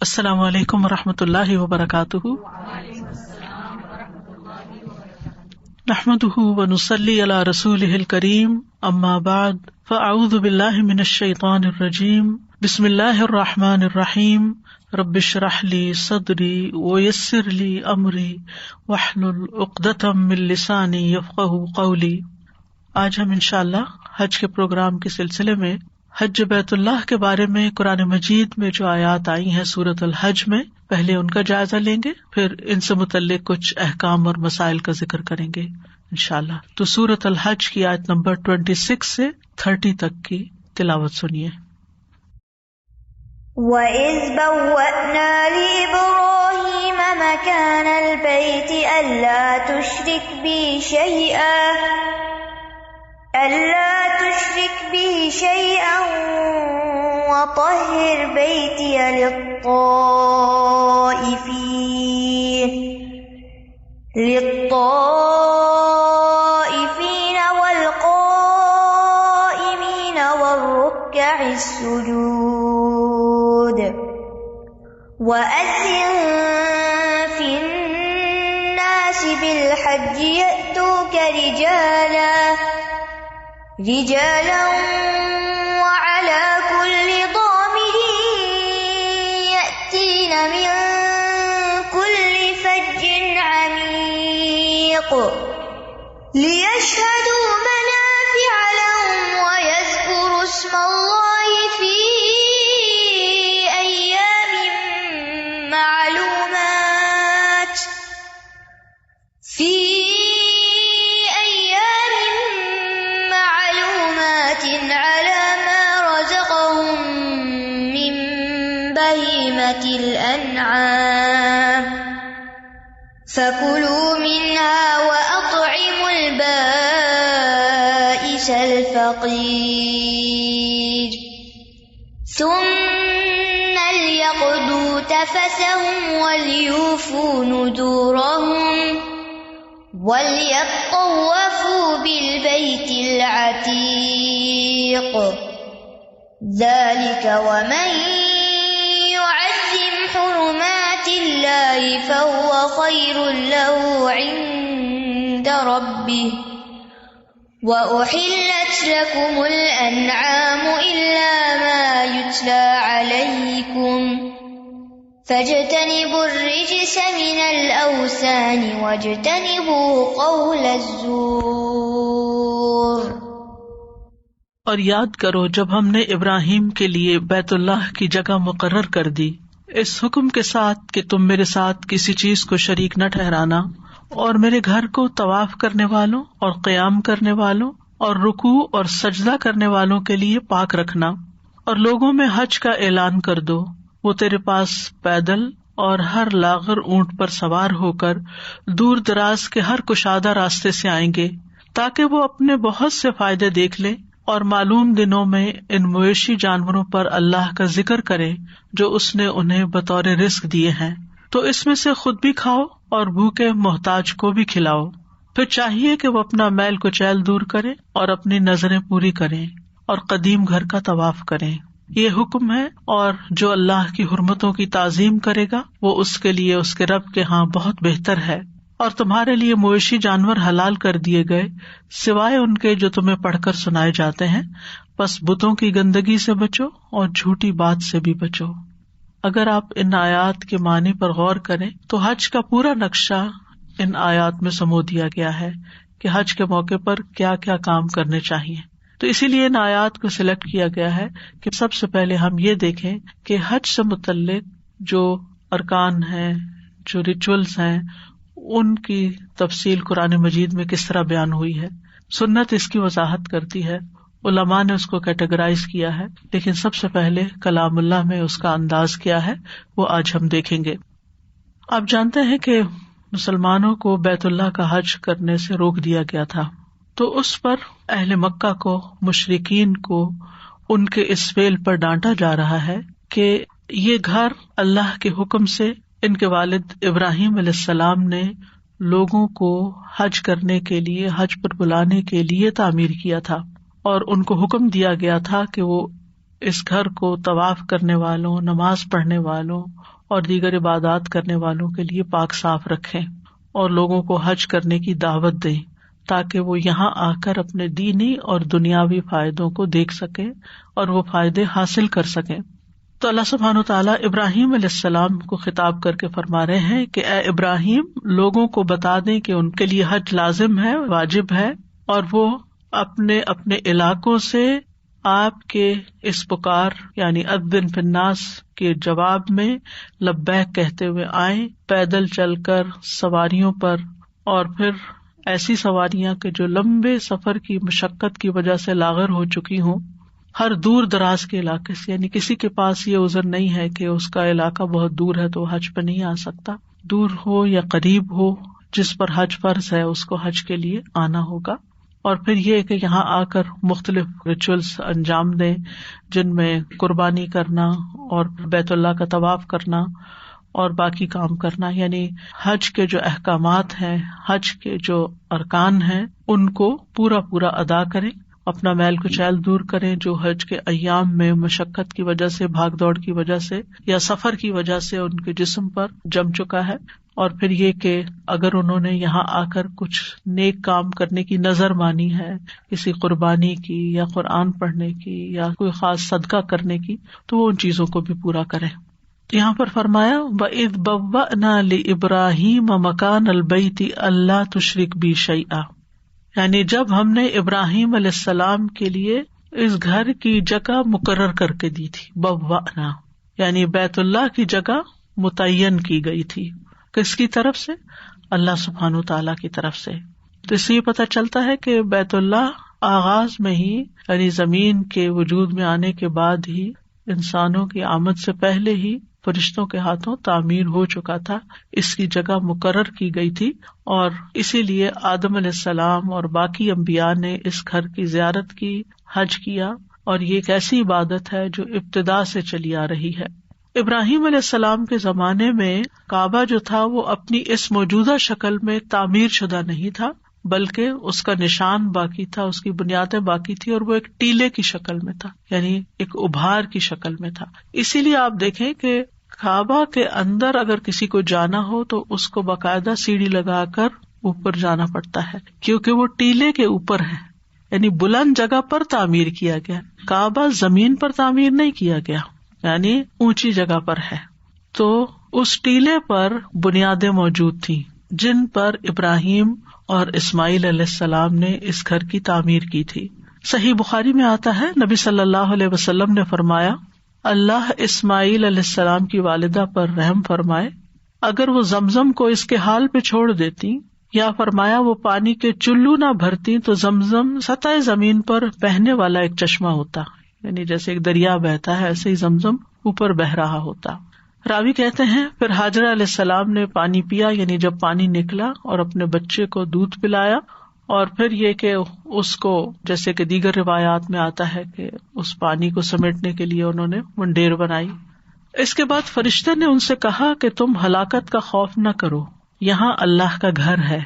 السلام علیکم ورحمۃ اللہ وبرکاتہ۔ نحمده ونصلی علی رسولہ الکریم، اما بعد فاعوذ باللہ من الشیطان الرجیم، بسم اللہ الرحمن الرحیم، رب اشرح لی صدری ویسر لی امری واحلل عقدۃ من لسانی یفقہوا قولی۔ آج ہم انشاءاللہ حج کے پروگرام کے سلسلے میں حج بیت اللہ کے بارے میں قرآن مجید میں جو آیات آئی ہیں سورۃ الحج میں، پہلے ان کا جائزہ لیں گے، پھر ان سے متعلق کچھ احکام اور مسائل کا ذکر کریں گے انشاءاللہ۔ تو سورۃ الحج کی آیت نمبر 26 سے 30 تک کی تلاوت سنیے۔ وَإِذْ بَوَّأْنَا لِإِبْرَاهِيمَ مَكَانَ الْبَيْتِ أَلَّا تُشْرِكْ بِهِ شَيْئًا وَطَهِّرْ بَيْتِيَ لِلطَّائِفِينَ وَالْقَائِمِينَ وَالرُّكَّعِ السُّجُودِ وَأَذِّن فِي النَّاسِ بِالْحَجِّ يَأْتُوكَ رجالا وعلى كل ضامر يأتين من كل فج عميق ليشهدوا منافع لهم ويذكروا اسم الله في أيام معلومات على ما رزقهم من بهيمة الأنعام فكلوا منها وأطعموا البائس الفقير ثم ليقضوا تفثهم وليوفوا نذورهم وَلْيَطَّوَّفُوا بِالْبَيْتِ الْعَتِيقِ ذَلِكَ وَمَنْ يُعَظِّمْ حُرُمَاتِ اللَّهِ فَهُوَ خَيْرٌ لَهُ عِندَ رَبِّهِ وَأُحِلَّتْ لَكُمُ الْأَنْعَامُ إِلَّا مَا يُتْلَى عَلَيْكُمْ فَاجْتَنِبُوا الرِّجْسَ مِنَ الْأَوْثَانِ وَاجْتَنِبُوا قَوْلَ الزُّورِ۔ اور یاد کرو جب ہم نے ابراہیم کے لیے بیت اللہ کی جگہ مقرر کر دی، اس حکم کے ساتھ کہ تم میرے ساتھ کسی چیز کو شریک نہ ٹھہرانا، اور میرے گھر کو طواف کرنے والوں اور قیام کرنے والوں اور رکوع اور سجدہ کرنے والوں کے لیے پاک رکھنا، اور لوگوں میں حج کا اعلان کر دو، وہ تیرے پاس پیدل اور ہر لاغر اونٹ پر سوار ہو کر دور دراز کے ہر کشادہ راستے سے آئیں گے، تاکہ وہ اپنے بہت سے فائدے دیکھ لیں اور معلوم دنوں میں ان مویشی جانوروں پر اللہ کا ذکر کریں جو اس نے انہیں بطور رزق دیے ہیں، تو اس میں سے خود بھی کھاؤ اور بھوکے محتاج کو بھی کھلاؤ۔ پھر چاہیے کہ وہ اپنا میل کچیل دور کریں اور اپنی نظریں پوری کریں اور قدیم گھر کا طواف کریں۔ یہ حکم ہے، اور جو اللہ کی حرمتوں کی تعظیم کرے گا وہ اس کے لیے اس کے رب کے ہاں بہت بہتر ہے۔ اور تمہارے لیے مویشی جانور حلال کر دیے گئے سوائے ان کے جو تمہیں پڑھ کر سنائے جاتے ہیں، بس بتوں کی گندگی سے بچو اور جھوٹی بات سے بھی بچو۔ اگر آپ ان آیات کے معنی پر غور کریں تو حج کا پورا نقشہ ان آیات میں سمو دیا گیا ہے کہ حج کے موقع پر کیا کیا کام کرنے چاہیے۔ تو اسی لیے ان آیات کو سلیکٹ کیا گیا ہے کہ سب سے پہلے ہم یہ دیکھیں کہ حج سے متعلق جو ارکان ہیں، جو ریچولز ہیں، ان کی تفصیل قرآن مجید میں کس طرح بیان ہوئی ہے۔ سنت اس کی وضاحت کرتی ہے، علماء نے اس کو کیٹیگرائز کیا ہے، لیکن سب سے پہلے کلام اللہ میں اس کا انداز کیا ہے وہ آج ہم دیکھیں گے۔ آپ جانتے ہیں کہ مسلمانوں کو بیت اللہ کا حج کرنے سے روک دیا گیا تھا، تو اس پر اہل مکہ کو، مشرکین کو ان کے اس فعل پر ڈانٹا جا رہا ہے کہ یہ گھر اللہ کے حکم سے ان کے والد ابراہیم علیہ السلام نے لوگوں کو حج کرنے کے لیے، حج پر بلانے کے لیے تعمیر کیا تھا، اور ان کو حکم دیا گیا تھا کہ وہ اس گھر کو طواف کرنے والوں، نماز پڑھنے والوں اور دیگر عبادات کرنے والوں کے لیے پاک صاف رکھیں اور لوگوں کو حج کرنے کی دعوت دیں تاکہ وہ یہاں آ کر اپنے دینی اور دنیاوی فائدوں کو دیکھ سکیں اور وہ فائدے حاصل کر سکیں۔ تو اللہ سبحانہ وتعالیٰ ابراہیم علیہ السلام کو خطاب کر کے فرما رہے ہیں کہ اے ابراہیم، لوگوں کو بتا دیں کہ ان کے لیے حج لازم ہے، واجب ہے، اور وہ اپنے اپنے علاقوں سے آپ کے اس پکار یعنی اذن فی الناس کے جواب میں لبیک کہتے ہوئے آئیں، پیدل چل کر، سواریوں پر، اور پھر ایسی سواریاں کہ جو لمبے سفر کی مشقت کی وجہ سے لاغر ہو چکی ہوں، ہر دور دراز کے علاقے سے، یعنی کسی کے پاس یہ عذر نہیں ہے کہ اس کا علاقہ بہت دور ہے تو وہ حج پہ نہیں آ سکتا، دور ہو یا قریب ہو، جس پر حج فرض ہے اس کو حج کے لیے آنا ہوگا۔ اور پھر یہ کہ یہاں آ کر مختلف ریچولز انجام دیں، جن میں قربانی کرنا اور بیت اللہ کا طواف کرنا اور باقی کام کرنا، یعنی حج کے جو احکامات ہیں، حج کے جو ارکان ہیں، ان کو پورا پورا ادا کریں، اپنا میل کچیل دور کریں جو حج کے ایام میں مشقت کی وجہ سے، بھاگ دوڑ کی وجہ سے یا سفر کی وجہ سے ان کے جسم پر جم چکا ہے۔ اور پھر یہ کہ اگر انہوں نے یہاں آ کر کچھ نیک کام کرنے کی نظر مانی ہے، کسی قربانی کی یا قرآن پڑھنے کی یا کوئی خاص صدقہ کرنے کی، تو وہ ان چیزوں کو بھی پورا کریں۔ یہاں پر فرمایا وَإِذْ بَوَّأْنَا لِإِبْرَاهِيمَ مَكَانَ الْبَيْتِ أَلَّا تُشْرِكْ بِي شَيْئًا، یعنی جب ہم نے ابراہیم علیہ السلام کے لیے اس گھر کی جگہ مقرر کر کے دی تھی، بوّأنا یعنی بیت اللہ کی جگہ متعین کی گئی تھی، کس کی طرف سے؟ اللہ سبحانہ تعالیٰ کی طرف سے۔ تو اس سے یہ پتہ چلتا ہے کہ بیت اللہ آغاز میں ہی، یعنی زمین کے وجود میں آنے کے بعد ہی، انسانوں کی آمد سے پہلے ہی فرشتوں کے ہاتھوں تعمیر ہو چکا تھا، اس کی جگہ مقرر کی گئی تھی، اور اسی لیے آدم علیہ السلام اور باقی انبیاء نے اس گھر کی زیارت کی، حج کیا، اور یہ ایک ایسی عبادت ہے جو ابتدا سے چلی آ رہی ہے۔ ابراہیم علیہ السلام کے زمانے میں کعبہ جو تھا وہ اپنی اس موجودہ شکل میں تعمیر شدہ نہیں تھا، بلکہ اس کا نشان باقی تھا، اس کی بنیادیں باقی تھی، اور وہ ایک ٹیلے کی شکل میں تھا، یعنی ایک ابھار کی شکل میں تھا۔ اسی لیے آپ دیکھیں کہ کعبہ کے اندر اگر کسی کو جانا ہو تو اس کو باقاعدہ سیڑھی لگا کر اوپر جانا پڑتا ہے، کیونکہ وہ ٹیلے کے اوپر ہے، یعنی بلند جگہ پر تعمیر کیا گیا۔ کعبہ زمین پر تعمیر نہیں کیا گیا، یعنی اونچی جگہ پر ہے۔ تو اس ٹیلے پر بنیادیں موجود تھیں جن پر ابراہیم اور اسماعیل علیہ السلام نے اس گھر کی تعمیر کی تھی۔ صحیح بخاری میں آتا ہے، نبی صلی اللہ علیہ وسلم نے فرمایا، اللہ اسماعیل علیہ السلام کی والدہ پر رحم فرمائے، اگر وہ زمزم کو اس کے حال پہ چھوڑ دیتی، یا فرمایا وہ پانی کے چلو نہ بھرتی، تو زمزم سطح زمین پر بہنے والا ایک چشمہ ہوتا، یعنی جیسے ایک دریا بہتا ہے ایسے ہی زمزم اوپر بہ رہا ہوتا۔ راوی کہتے ہیں پھر حاجرہ علیہ السلام نے پانی پیا، یعنی جب پانی نکلا، اور اپنے بچے کو دودھ پلایا، اور پھر یہ کہ اس کو، جیسے کہ دیگر روایات میں آتا ہے کہ اس پانی کو سمیٹنے کے لیے انہوں نے منڈیر بنائی۔ اس کے بعد فرشتے نے ان سے کہا کہ تم ہلاکت کا خوف نہ کرو، یہاں اللہ کا گھر ہے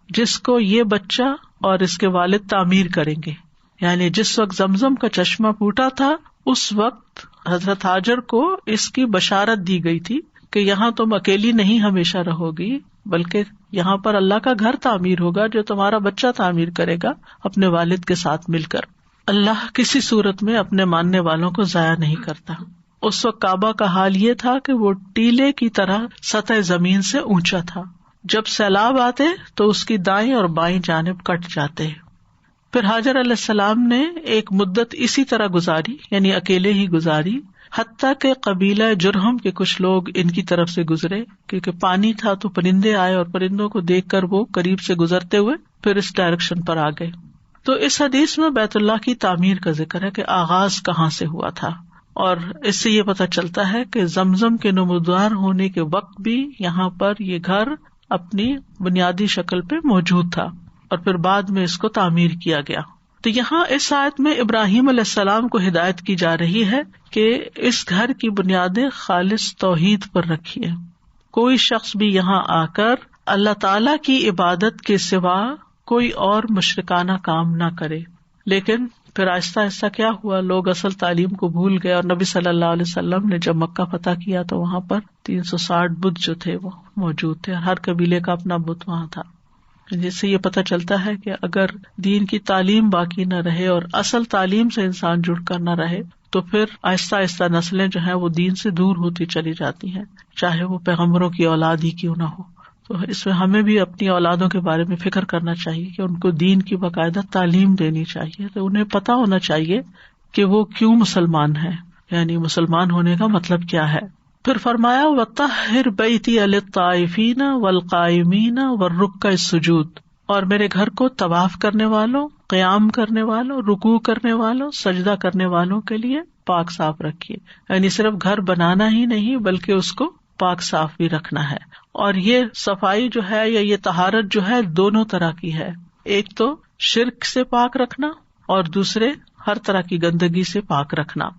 جس کو یہ بچہ اور اس کے والد تعمیر کریں گے۔ یعنی جس وقت زمزم کا چشمہ پھوٹا تھا اس وقت حضرت ہاجر کو اس کی بشارت دی گئی تھی کہ یہاں تم اکیلی نہیں ہمیشہ رہو گی، بلکہ یہاں پر اللہ کا گھر تعمیر ہوگا جو تمہارا بچہ تعمیر کرے گا اپنے والد کے ساتھ مل کر۔ اللہ کسی صورت میں اپنے ماننے والوں کو ضائع نہیں کرتا۔ اس وقت کعبہ کا حال یہ تھا کہ وہ ٹیلے کی طرح سطح زمین سے اونچا تھا، جب سیلاب آتے تو اس کی دائیں اور بائیں جانب کٹ جاتے۔ پھر حاجر علیہ السلام نے ایک مدت اسی طرح گزاری، یعنی اکیلے ہی گزاری، حتیٰ کہ قبیلہ جرہم کے کچھ لوگ ان کی طرف سے گزرے، کیونکہ پانی تھا تو پرندے آئے اور پرندوں کو دیکھ کر وہ قریب سے گزرتے ہوئے پھر اس ڈائریکشن پر آ گئے۔ تو اس حدیث میں بیت اللہ کی تعمیر کا ذکر ہے کہ آغاز کہاں سے ہوا تھا، اور اس سے یہ پتہ چلتا ہے کہ زمزم کے نمودار ہونے کے وقت بھی یہاں پر یہ گھر اپنی بنیادی شکل پہ موجود تھا، اور پھر بعد میں اس کو تعمیر کیا گیا۔ تو یہاں اس آیت میں ابراہیم علیہ السلام کو ہدایت کی جا رہی ہے کہ اس گھر کی بنیادیں خالص توحید پر رکھیے، کوئی شخص بھی یہاں آ کر اللہ تعالی کی عبادت کے سوا کوئی اور مشرکانہ کام نہ کرے۔ لیکن پھر آہستہ آہستہ کیا ہوا، لوگ اصل تعلیم کو بھول گئے، اور نبی صلی اللہ علیہ وسلم نے جب مکہ فتح کیا تو وہاں پر 360 بت جو تھے وہ موجود تھے، ہر قبیلے کا اپنا بت وہاں تھا. جس سے یہ پتہ چلتا ہے کہ اگر دین کی تعلیم باقی نہ رہے اور اصل تعلیم سے انسان جڑ کر نہ رہے تو پھر آہستہ آہستہ نسلیں جو ہیں وہ دین سے دور ہوتی چلی جاتی ہیں، چاہے وہ پیغمبروں کی اولاد ہی کیوں نہ ہو. تو اس میں ہمیں بھی اپنی اولادوں کے بارے میں فکر کرنا چاہیے کہ ان کو دین کی باقاعدہ تعلیم دینی چاہیے، تو انہیں پتہ ہونا چاہیے کہ وہ کیوں مسلمان ہیں، یعنی مسلمان ہونے کا مطلب کیا ہے. پھر فرمایا وَطَهِّرْ بَيْتِيَ لِلطَّائِفِينَ وَالْقَائِمِينَ وَالرُّكَّعِ السُّجُودِ، اور میرے گھر کو طواف کرنے والوں، قیام کرنے والوں، رکوع کرنے والوں، سجدہ کرنے والوں کے لیے پاک صاف رکھیے. یعنی صرف گھر بنانا ہی نہیں بلکہ اس کو پاک صاف بھی رکھنا ہے. اور یہ صفائی جو ہے یا یہ طہارت جو ہے دونوں طرح کی ہے، ایک تو شرک سے پاک رکھنا اور دوسرے ہر طرح کی گندگی سے پاک رکھنا،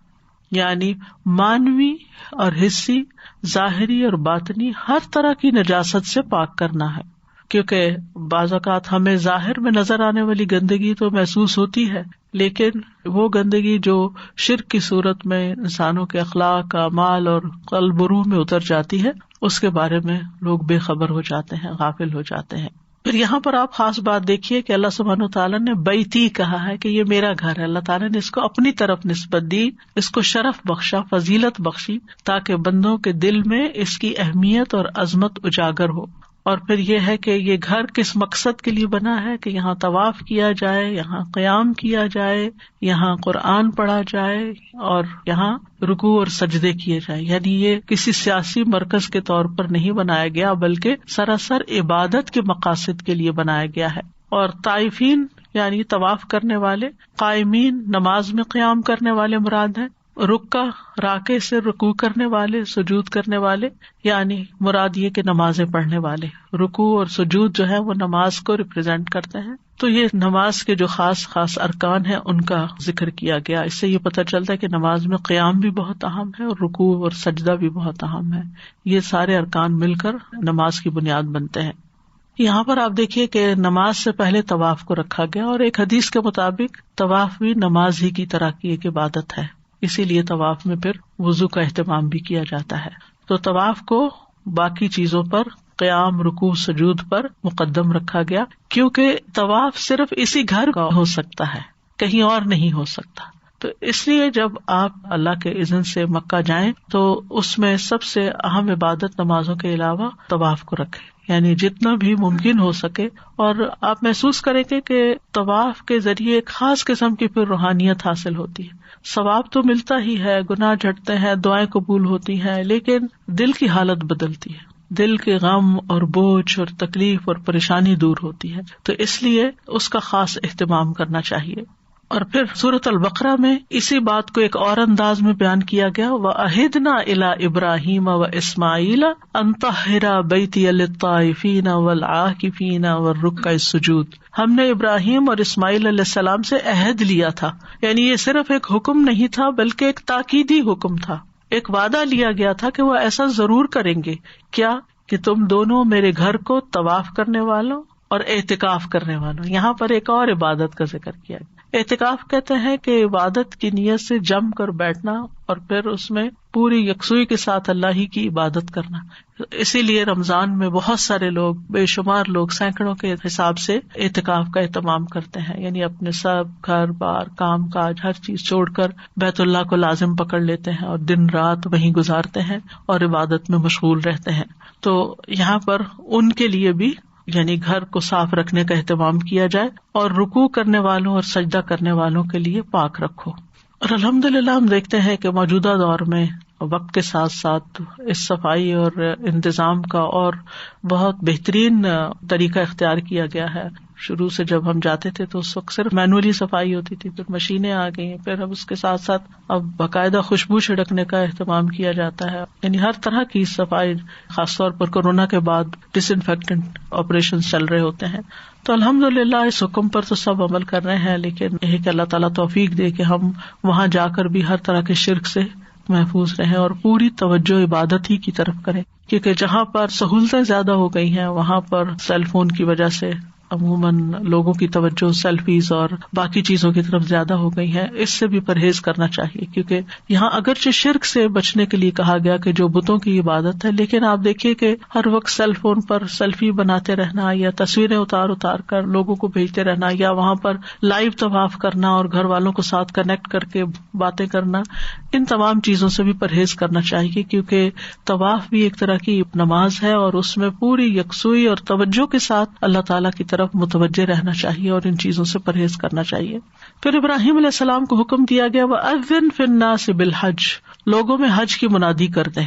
یعنی مانوی اور حصی، ظاہری اور باطنی ہر طرح کی نجاست سے پاک کرنا ہے. کیونکہ بعض اوقات ہمیں ظاہر میں نظر آنے والی گندگی تو محسوس ہوتی ہے، لیکن وہ گندگی جو شرک کی صورت میں انسانوں کے اخلاق، اعمال اور قلب و روح میں اتر جاتی ہے، اس کے بارے میں لوگ بے خبر ہو جاتے ہیں، غافل ہو جاتے ہیں. پھر یہاں پر آپ خاص بات دیکھیے کہ اللہ سبحانہ وتعالیٰ نے بیتی کہا ہے کہ یہ میرا گھر ہے. اللہ تعالیٰ نے اس کو اپنی طرف نسبت دی، اس کو شرف بخشا، فضیلت بخشی، تاکہ بندوں کے دل میں اس کی اہمیت اور عظمت اجاگر ہو. اور پھر یہ ہے کہ یہ گھر کس مقصد کے لیے بنا ہے کہ یہاں طواف کیا جائے، یہاں قیام کیا جائے، یہاں قرآن پڑھا جائے اور یہاں رکوع اور سجدے کیے جائیں. یعنی یہ کسی سیاسی مرکز کے طور پر نہیں بنایا گیا بلکہ سراسر عبادت کے مقاصد کے لیے بنایا گیا ہے. اور طائفین یعنی طواف کرنے والے، قائمین نماز میں قیام کرنے والے مراد ہیں، رکع راکع سے رکوع کرنے والے، سجود کرنے والے، یعنی مراد یہ کہ نمازیں پڑھنے والے. رکوع اور سجود جو ہے وہ نماز کو ریپرزینٹ کرتے ہیں. تو یہ نماز کے جو خاص خاص ارکان ہیں ان کا ذکر کیا گیا. اس سے یہ پتہ چلتا ہے کہ نماز میں قیام بھی بہت اہم ہے اور رکوع اور سجدہ بھی بہت اہم ہے. یہ سارے ارکان مل کر نماز کی بنیاد بنتے ہیں. یہاں پر آپ دیکھیے کہ نماز سے پہلے طواف کو رکھا گیا، اور ایک حدیث کے مطابق طواف بھی نماز ہی کی طرح کی ایک عبادت ہے، اسی لیے طواف میں پھر وضو کا اہتمام بھی کیا جاتا ہے. تو طواف کو باقی چیزوں پر، قیام، رکوع، سجود پر مقدم رکھا گیا، کیونکہ طواف صرف اسی گھر کا ہو سکتا ہے، کہیں اور نہیں ہو سکتا. تو اس لیے جب آپ اللہ کے اذن سے مکہ جائیں تو اس میں سب سے اہم عبادت نمازوں کے علاوہ طواف کو رکھیں، یعنی جتنا بھی ممکن ہو سکے. اور آپ محسوس کریں گے کہ طواف کے ذریعے ایک خاص قسم کی پھر روحانیت حاصل ہوتی ہے. ثواب تو ملتا ہی ہے، گناہ جھڑتے ہیں، دعائیں قبول ہوتی ہیں، لیکن دل کی حالت بدلتی ہے، دل کے غم اور بوجھ اور تکلیف اور پریشانی دور ہوتی ہے. تو اس لیے اس کا خاص اہتمام کرنا چاہیے. اور پھر سورۃ البقرہ میں اسی بات کو ایک اور انداز میں بیان کیا گیا، وَعَهِدْنَا إِلَىٰ إِبْرَاهِيمَ وَإِسْمَاعِيلَ أَن طَهِّرَا بَيْتِيَ لِلطَّائِفِينَ وَالْعَاكِفِينَ وَالرُّكَّعِ السُّجُودِ. ہم نے ابراہیم اور اسماعیل علیہ السلام سے عہد لیا تھا، یعنی یہ صرف ایک حکم نہیں تھا بلکہ ایک تاکیدی حکم تھا. ایک وعدہ لیا گیا تھا کہ وہ ایسا ضرور کریں گے. کیا؟ کہ تم دونوں میرے گھر کو طواف کرنے والوں اور اعتکاف کرنے والوں. یہاں پر ایک اور عبادت کا ذکر کیا گیا. اعتکاف کہتے ہیں کہ عبادت کی نیت سے جم کر بیٹھنا اور پھر اس میں پوری یکسوئی کے ساتھ اللہ ہی کی عبادت کرنا. اسی لیے رمضان میں بہت سارے لوگ، بے شمار لوگ، سینکڑوں کے حساب سے اعتکاف کا اہتمام کرتے ہیں، یعنی اپنے سب گھر بار، کام کاج، ہر چیز چھوڑ کر بیت اللہ کو لازم پکڑ لیتے ہیں اور دن رات وہیں گزارتے ہیں اور عبادت میں مشغول رہتے ہیں. تو یہاں پر ان کے لیے بھی یعنی گھر کو صاف رکھنے کا اہتمام کیا جائے، اور رکوع کرنے والوں اور سجدہ کرنے والوں کے لیے پاک رکھو. اور الحمدللہ ہم دیکھتے ہیں کہ موجودہ دور میں وقت کے ساتھ ساتھ اس صفائی اور انتظام کا اور بہت بہترین طریقہ اختیار کیا گیا ہے. شروع سے جب ہم جاتے تھے تو اس وقت صرف مینولی صفائی ہوتی تھی، پھر مشینیں آ گئی ہیں، پھر اب اس کے ساتھ ساتھ اب باقاعدہ خوشبو چھڑکنے کا اہتمام کیا جاتا ہے. یعنی ہر طرح کی صفائی، خاص طور پر کورونا کے بعد ڈس انفیکٹنٹ آپریشن چل رہے ہوتے ہیں. تو الحمدللہ اس حکم پر تو سب عمل کر رہے ہیں، لیکن یہ کہ اللہ تعالیٰ توفیق دے کہ ہم وہاں جا کر بھی ہر طرح کے شرک سے محفوظ رہیں اور پوری توجہ عبادت ہی کی طرف کریں. کیونکہ جہاں پر سہولتیں زیادہ ہو گئی ہیں وہاں پر سیل فون کی وجہ سے عموماً لوگوں کی توجہ سیلفیز اور باقی چیزوں کی طرف زیادہ ہو گئی ہے، اس سے بھی پرہیز کرنا چاہیے، کیونکہ یہاں اگرچہ شرک سے بچنے کے لیے کہا گیا کہ جو بتوں کی عبادت ہے، لیکن آپ دیکھیے کہ ہر وقت سیل فون پر سیلفی بناتے رہنا یا تصویریں اتار کر لوگوں کو بھیجتے رہنا یا وہاں پر لائیو طواف کرنا اور گھر والوں کو ساتھ کنیکٹ کر کے باتیں کرنا، ان تمام چیزوں سے بھی پرہیز کرنا چاہیے، کیونکہ طواف بھی ایک طرح کی نماز ہے اور اس میں پوری یکسوئی اور توجہ کے ساتھ اللہ تعالیٰ کی طرف متوجہ رہنا چاہیے اور ان چیزوں سے پرہیز کرنا چاہیے۔ پھر ابراہیم علیہ السلام کو حکم دیا گیا وَأَذِّن فِي النَّاسِ بِالْحَجِّ، لوگوں میں حج کی منادی کر دیں،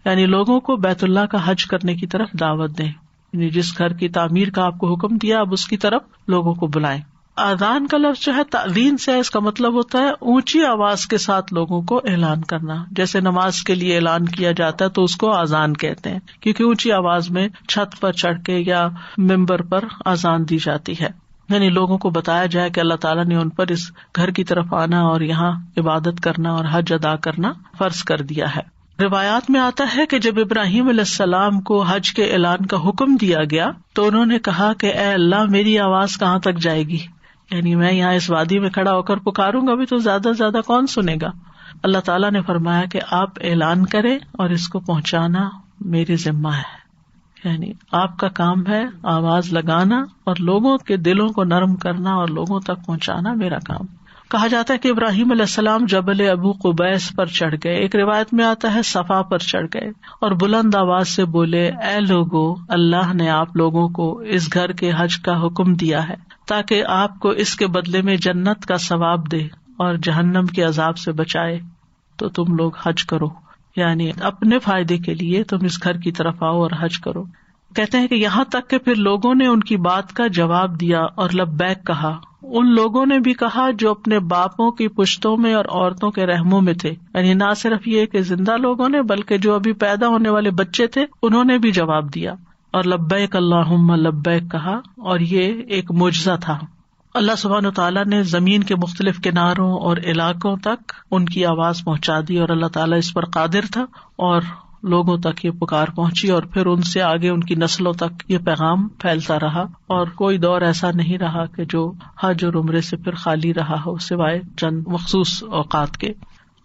یعنی لوگوں کو بیت اللہ کا حج کرنے کی طرف دعوت دیں، یعنی جس گھر کی تعمیر کا آپ کو حکم دیا اب اس کی طرف لوگوں کو بلائیں۔ آذان کا لفظ جو ہے تعلین سے، اس کا مطلب ہوتا ہے اونچی آواز کے ساتھ لوگوں کو اعلان کرنا، جیسے نماز کے لیے اعلان کیا جاتا ہے تو اس کو آذان کہتے ہیں، کیونکہ اونچی آواز میں چھت پر چڑھ کے یا ممبر پر آذان دی جاتی ہے، یعنی لوگوں کو بتایا جائے کہ اللہ تعالیٰ نے ان پر اس گھر کی طرف آنا اور یہاں عبادت کرنا اور حج ادا کرنا فرض کر دیا ہے۔ روایات میں آتا ہے کہ جب ابراہیم علیہ السلام کو حج کے اعلان کا حکم دیا گیا تو انہوں نے کہا کہ اے اللہ، میری آواز کہاں تک جائے گی، یعنی میں یہاں اس وادی میں کھڑا ہو کر پکاروں گا بھی تو زیادہ سے زیادہ کون سنے گا۔ اللہ تعالیٰ نے فرمایا کہ آپ اعلان کریں اور اس کو پہنچانا میرے ذمہ ہے، یعنی آپ کا کام ہے آواز لگانا اور لوگوں کے دلوں کو نرم کرنا اور لوگوں تک پہنچانا میرا کام۔ کہا جاتا ہے کہ ابراہیم علیہ السلام جبل ابو قبیس پر چڑھ گئے، ایک روایت میں آتا ہے صفا پر چڑھ گئے اور بلند آواز سے بولے، اے لوگو، اللہ نے آپ لوگوں کو اس گھر کے حج کا حکم دیا ہے تاکہ آپ کو اس کے بدلے میں جنت کا ثواب دے اور جہنم کے عذاب سے بچائے، تو تم لوگ حج کرو، یعنی اپنے فائدے کے لیے تم اس گھر کی طرف آؤ اور حج کرو۔ کہتے ہیں کہ یہاں تک کہ پھر لوگوں نے ان کی بات کا جواب دیا اور لبیک کہا۔ ان لوگوں نے بھی کہا جو اپنے باپوں کی پشتوں میں اور عورتوں کے رحموں میں تھے، یعنی نہ صرف یہ کہ زندہ لوگوں نے بلکہ جو ابھی پیدا ہونے والے بچے تھے انہوں نے بھی جواب دیا اور لبیک اللہم لبیک کہا، اور یہ ایک معجزہ تھا۔ اللہ سبحانہ وتعالیٰ نے زمین کے مختلف کناروں اور علاقوں تک ان کی آواز پہنچا دی اور اللہ تعالیٰ اس پر قادر تھا اور لوگوں تک یہ پکار پہنچی، اور پھر ان سے آگے ان کی نسلوں تک یہ پیغام پھیلتا رہا، اور کوئی دور ایسا نہیں رہا کہ جو حج اور عمرے سے پھر خالی رہا ہو سوائے چند مخصوص اوقات کے۔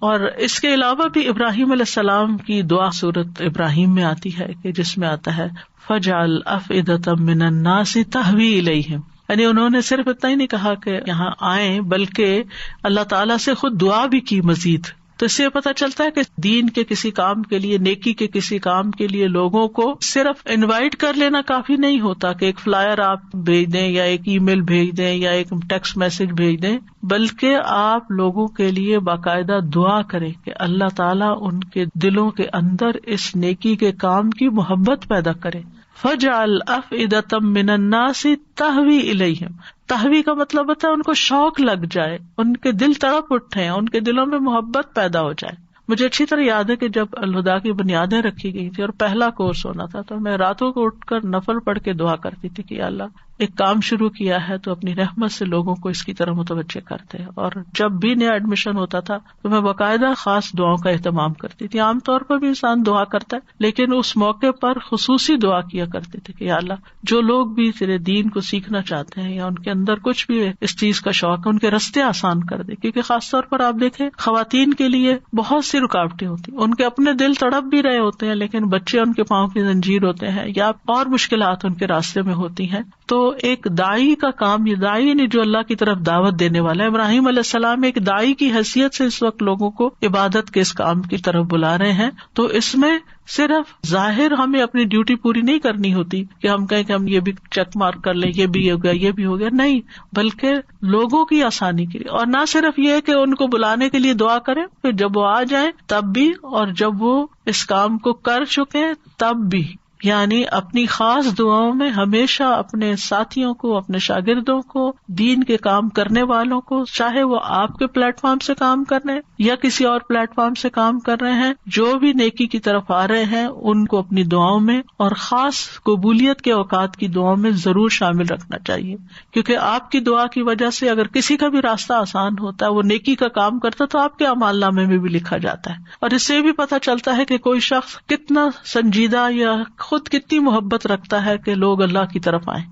اور اس کے علاوہ بھی ابراہیم علیہ السلام کی دعا سورۃ ابراہیم میں آتی ہے کہ جس میں آتا ہے فَجْعَلْ أَفْئِدَةً مِّنَ النَّاسِ تَهْوِي إِلَيْهِمْ، یعنی انہوں نے صرف اتنا ہی نہیں کہا کہ یہاں آئیں بلکہ اللہ تعالیٰ سے خود دعا بھی کی مزید۔ تو اس سے پتہ چلتا ہے کہ دین کے کسی کام کے لیے، نیکی کے کسی کام کے لیے لوگوں کو صرف انوائٹ کر لینا کافی نہیں ہوتا کہ ایک فلائر آپ بھیج دیں یا ایک ای میل بھیج دیں یا ایک ٹیکسٹ میسج بھیج دیں، بلکہ آپ لوگوں کے لیے باقاعدہ دعا کریں کہ اللہ تعالیٰ ان کے دلوں کے اندر اس نیکی کے کام کی محبت پیدا کرے۔ فَجْعَلْ أَفْئِدَةً مِّنَ النَّاسِ تَهْوِي إِلَيْهِمْ، تہوی کا مطلب ہوتا ہے ان کو شوق لگ جائے، ان کے دل تڑپ اٹھیں، ان کے دلوں میں محبت پیدا ہو جائے۔ مجھے اچھی طرح یاد ہے کہ جب الہدا کی بنیادیں رکھی گئی تھی اور پہلا کورس ہونا تھا تو میں راتوں کو اٹھ کر نفل پڑھ کے دعا کرتی تھی کہ یا اللہ، ایک کام شروع کیا ہے تو اپنی رحمت سے لوگوں کو اس کی طرح متوجہ کرتے، اور جب بھی نیا ایڈمیشن ہوتا تھا تو میں باقاعدہ خاص دعاؤں کا اہتمام کرتی تھی۔ عام طور پر بھی انسان دعا کرتا ہے لیکن اس موقع پر خصوصی دعا کیا کرتے تھے کہ یا اللہ، جو لوگ بھی تیرے دین کو سیکھنا چاہتے ہیں یا ان کے اندر کچھ بھی اس چیز کا شوق ہے، ان کے راستے آسان کر دے، کیونکہ خاص طور پر آپ دیکھیں خواتین کے لیے بہت سی رکاوٹیں ہوتی ہیں، ان کے اپنے دل تڑپ بھی رہے ہوتے ہیں لیکن بچے ان کے پاؤں کی زنجیر ہوتے ہیں یا اور مشکلات ان کے راستے میں ہوتی ہیں۔ تو ایک داعی کا کام، یہ داعی نہیں جو اللہ کی طرف دعوت دینے والا ہے، ابراہیم علیہ السلام ایک داعی کی حیثیت سے اس وقت لوگوں کو عبادت کے اس کام کی طرف بلا رہے ہیں۔ تو اس میں صرف ظاہر ہمیں اپنی ڈیوٹی پوری نہیں کرنی ہوتی کہ ہم کہیں کہ ہم یہ بھی چیک مارک کر لیں، یہ بھی ہو گیا، یہ بھی ہو گیا، نہیں، بلکہ لوگوں کی آسانی کے لیے، اور نہ صرف یہ کہ ان کو بلانے کے لیے دعا کریں، پھر جب وہ آ جائیں تب بھی، اور جب وہ اس کام کو کر چکے تب بھی، یعنی اپنی خاص دعاؤں میں ہمیشہ اپنے ساتھیوں کو، اپنے شاگردوں کو، دین کے کام کرنے والوں کو، چاہے وہ آپ کے پلیٹ فارم سے کام کر رہے ہیں یا کسی اور پلیٹ فارم سے کام کر رہے ہیں، جو بھی نیکی کی طرف آ رہے ہیں ان کو اپنی دعاؤں میں اور خاص قبولیت کے اوقات کی دعاؤں میں ضرور شامل رکھنا چاہیے، کیونکہ آپ کی دعا کی وجہ سے اگر کسی کا بھی راستہ آسان ہوتا ہے، وہ نیکی کا کام کرتا تو آپ کے اعمال نامے میں بھی لکھا جاتا ہے۔ اور اس سے بھی پتہ چلتا ہے کہ کوئی شخص کتنا سنجیدہ یا خود کتنی محبت رکھتا ہے کہ لوگ اللہ کی طرف آئیں۔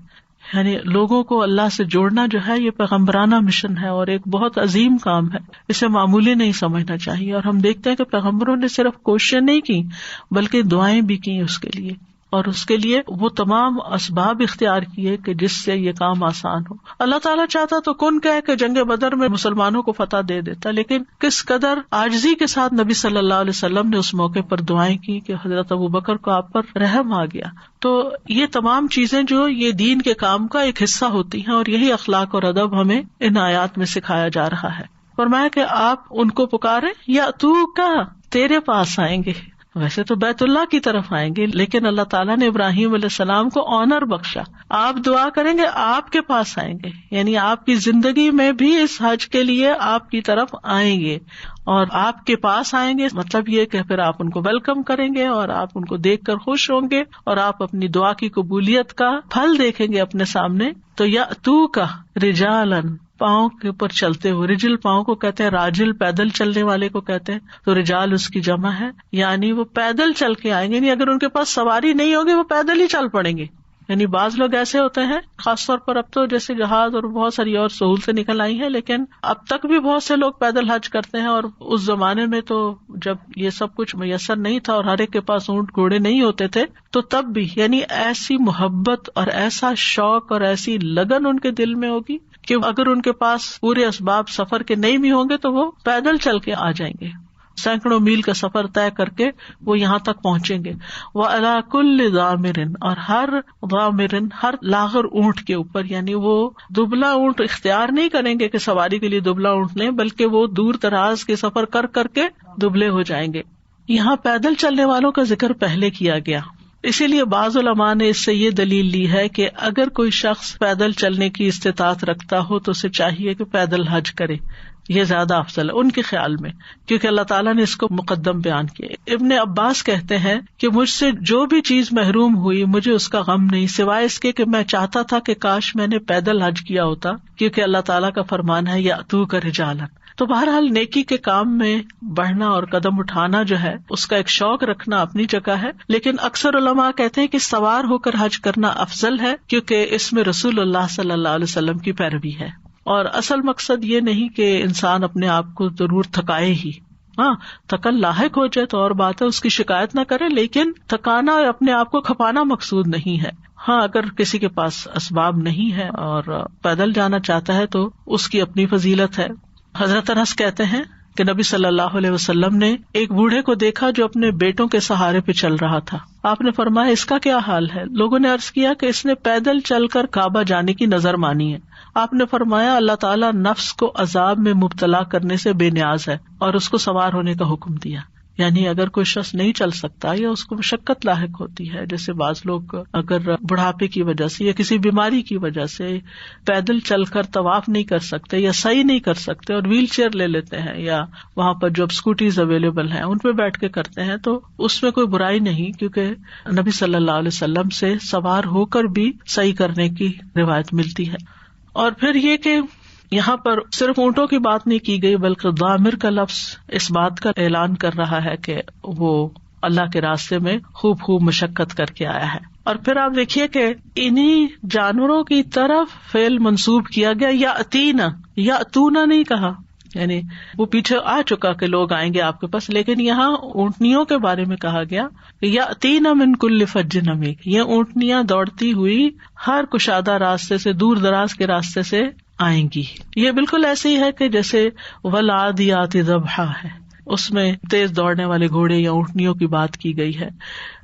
یعنی لوگوں کو اللہ سے جوڑنا جو ہے یہ پیغمبرانہ مشن ہے اور ایک بہت عظیم کام ہے، اسے معمولی نہیں سمجھنا چاہیے. اور ہم دیکھتے ہیں کہ پیغمبروں نے صرف کوششیں نہیں کی بلکہ دعائیں بھی کی اس کے لیے، اور اس کے لیے وہ تمام اسباب اختیار کیے کہ جس سے یہ کام آسان ہو. اللہ تعالیٰ چاہتا تو کن کہہ کہ جنگ بدر میں مسلمانوں کو فتح دے دیتا، لیکن کس قدر عاجزی کے ساتھ نبی صلی اللہ علیہ وسلم نے اس موقع پر دعائیں کی کہ حضرت ابوبکر کو آپ پر رحم آ گیا. تو یہ تمام چیزیں جو یہ دین کے کام کا ایک حصہ ہوتی ہیں، اور یہی اخلاق اور ادب ہمیں ان آیات میں سکھایا جا رہا ہے. فرمایا کہ آپ ان کو پکاریں یا تو کا تیرے پاس آئیں گے. ویسے تو بیت اللہ کی طرف آئیں گے، لیکن اللہ تعالیٰ نے ابراہیم علیہ السلام کو آنر بخشا. آپ دعا کریں گے آپ کے پاس آئیں گے، یعنی آپ کی زندگی میں بھی اس حج کے لیے آپ کی طرف آئیں گے، اور آپ کے پاس آئیں گے مطلب یہ کہ پھر آپ ان کو ویلکم کریں گے اور آپ ان کو دیکھ کر خوش ہوں گے اور آپ اپنی دعا کی قبولیت کا پھل دیکھیں گے اپنے سامنے. تو یا تو کا رجالن، پاؤں کے اوپر چلتے ہوئے. رجل پاؤں کو کہتے ہیں، راجل پیدل چلنے والے کو کہتے ہیں، تو رجال اس کی جمع ہے، یعنی وہ پیدل چل کے آئیں گے. یعنی اگر ان کے پاس سواری نہیں ہوگی وہ پیدل ہی چل پڑیں گے. یعنی بعض لوگ ایسے ہوتے ہیں، خاص طور پر اب تو جیسے جہاز اور بہت ساری اور سہولتیں نکل آئی ہیں، لیکن اب تک بھی بہت سے لوگ پیدل حج کرتے ہیں. اور اس زمانے میں تو جب یہ سب کچھ میسر نہیں تھا اور ہر ایک کے پاس اونٹ گھوڑے نہیں ہوتے تھے، تو تب بھی یعنی ایسی محبت اور ایسا شوق اور ایسی لگن ان کے دل میں ہوگی کہ اگر ان کے پاس پورے اسباب سفر کے نہیں بھی ہوں گے تو وہ پیدل چل کے آ جائیں گے. سینکڑوں میل کا سفر طے کر کے وہ یہاں تک پہنچیں گے. وَعَلَىٰ كُلِّ ضَامِرٍ، اور ہر ضامرٍ، ہر لاغر اونٹ کے اوپر، یعنی وہ دبلا اونٹ اختیار نہیں کریں گے کہ سواری کے لیے دبلا اونٹ لیں، بلکہ وہ دور دراز کے سفر کر کر کے دبلے ہو جائیں گے. یہاں پیدل چلنے والوں کا ذکر پہلے کیا گیا، اسی لیے بعض علماء نے اس سے یہ دلیل لی ہے کہ اگر کوئی شخص پیدل چلنے کی استطاعت رکھتا ہو تو اسے چاہیے کہ پیدل حج کرے. یہ زیادہ افضل ہے ان کے خیال میں، کیونکہ اللہ تعالیٰ نے اس کو مقدم بیان کیا. ابن عباس کہتے ہیں کہ مجھ سے جو بھی چیز محروم ہوئی مجھے اس کا غم نہیں، سوائے اس کے کہ میں چاہتا تھا کہ کاش میں نے پیدل حج کیا ہوتا، کیونکہ اللہ تعالیٰ کا فرمان ہے یاتوک رجالا. تو بہرحال نیکی کے کام میں بڑھنا اور قدم اٹھانا جو ہے اس کا ایک شوق رکھنا اپنی جگہ ہے، لیکن اکثر علماء کہتے ہیں کہ سوار ہو کر حج کرنا افضل ہے، کیونکہ اس میں رسول اللہ صلی اللہ علیہ وسلم کی پیروی ہے. اور اصل مقصد یہ نہیں کہ انسان اپنے آپ کو ضرور تھکائے ہی، ہاں تھکن لاحق ہو جائے تو اور بات ہے، اس کی شکایت نہ کرے، لیکن تھکانا اور اپنے آپ کو کھپانا مقصود نہیں ہے. ہاں اگر کسی کے پاس اسباب نہیں ہے اور پیدل جانا چاہتا ہے تو اس کی اپنی فضیلت ہے. حضرت انس کہتے ہیں کہ نبی صلی اللہ علیہ وسلم نے ایک بوڑھے کو دیکھا جو اپنے بیٹوں کے سہارے پہ چل رہا تھا. آپ نے فرمایا اس کا کیا حال ہے؟ لوگوں نے عرض کیا کہ اس نے پیدل چل کر کعبہ جانے کی نظر مانی ہے. آپ نے فرمایا اللہ تعالیٰ نفس کو عذاب میں مبتلا کرنے سے بے نیاز ہے اور اس کو سوار ہونے کا حکم دیا. یعنی اگر کوئی شخص نہیں چل سکتا یا اس کو مشقت لاحق ہوتی ہے، جیسے بعض لوگ اگر بڑھاپے کی وجہ سے یا کسی بیماری کی وجہ سے پیدل چل کر طواف نہیں کر سکتے یا صحیح نہیں کر سکتے اور ویل چیئر لے لیتے ہیں یا وہاں پر جو اسکوٹیز اویلیبل ہیں ان پہ بیٹھ کے کرتے ہیں، تو اس میں کوئی برائی نہیں، کیونکہ نبی صلی اللہ علیہ وسلم سے سوار ہو کر بھی صحیح کرنے کی روایت ملتی ہے. اور پھر یہ کہ یہاں پر صرف اونٹوں کی بات نہیں کی گئی بلکہ ضامر کا لفظ اس بات کا اعلان کر رہا ہے کہ وہ اللہ کے راستے میں خوب خوب مشقت کر کے آیا ہے. اور پھر آپ دیکھیے کہ انہی جانوروں کی طرف فعل منسوب کیا گیا، یا اتینا، یا اتونا نہیں کہا، یعنی وہ پیچھے آ چکا کہ لوگ آئیں گے آپ کے پاس، لیکن یہاں اونٹنیوں کے بارے میں کہا گیا کہ یا اتینا من کل فج عمیق، یہ اونٹنیاں دوڑتی ہوئی ہر کشادہ راستے سے، دور دراز کے راستے سے آئیں گی. یہ بالکل ایسے ہی ہے کہ جیسے والعادیات ضبحا ہے، اس میں تیز دوڑنے والے گھوڑے یا اونٹنیوں کی بات کی گئی ہے.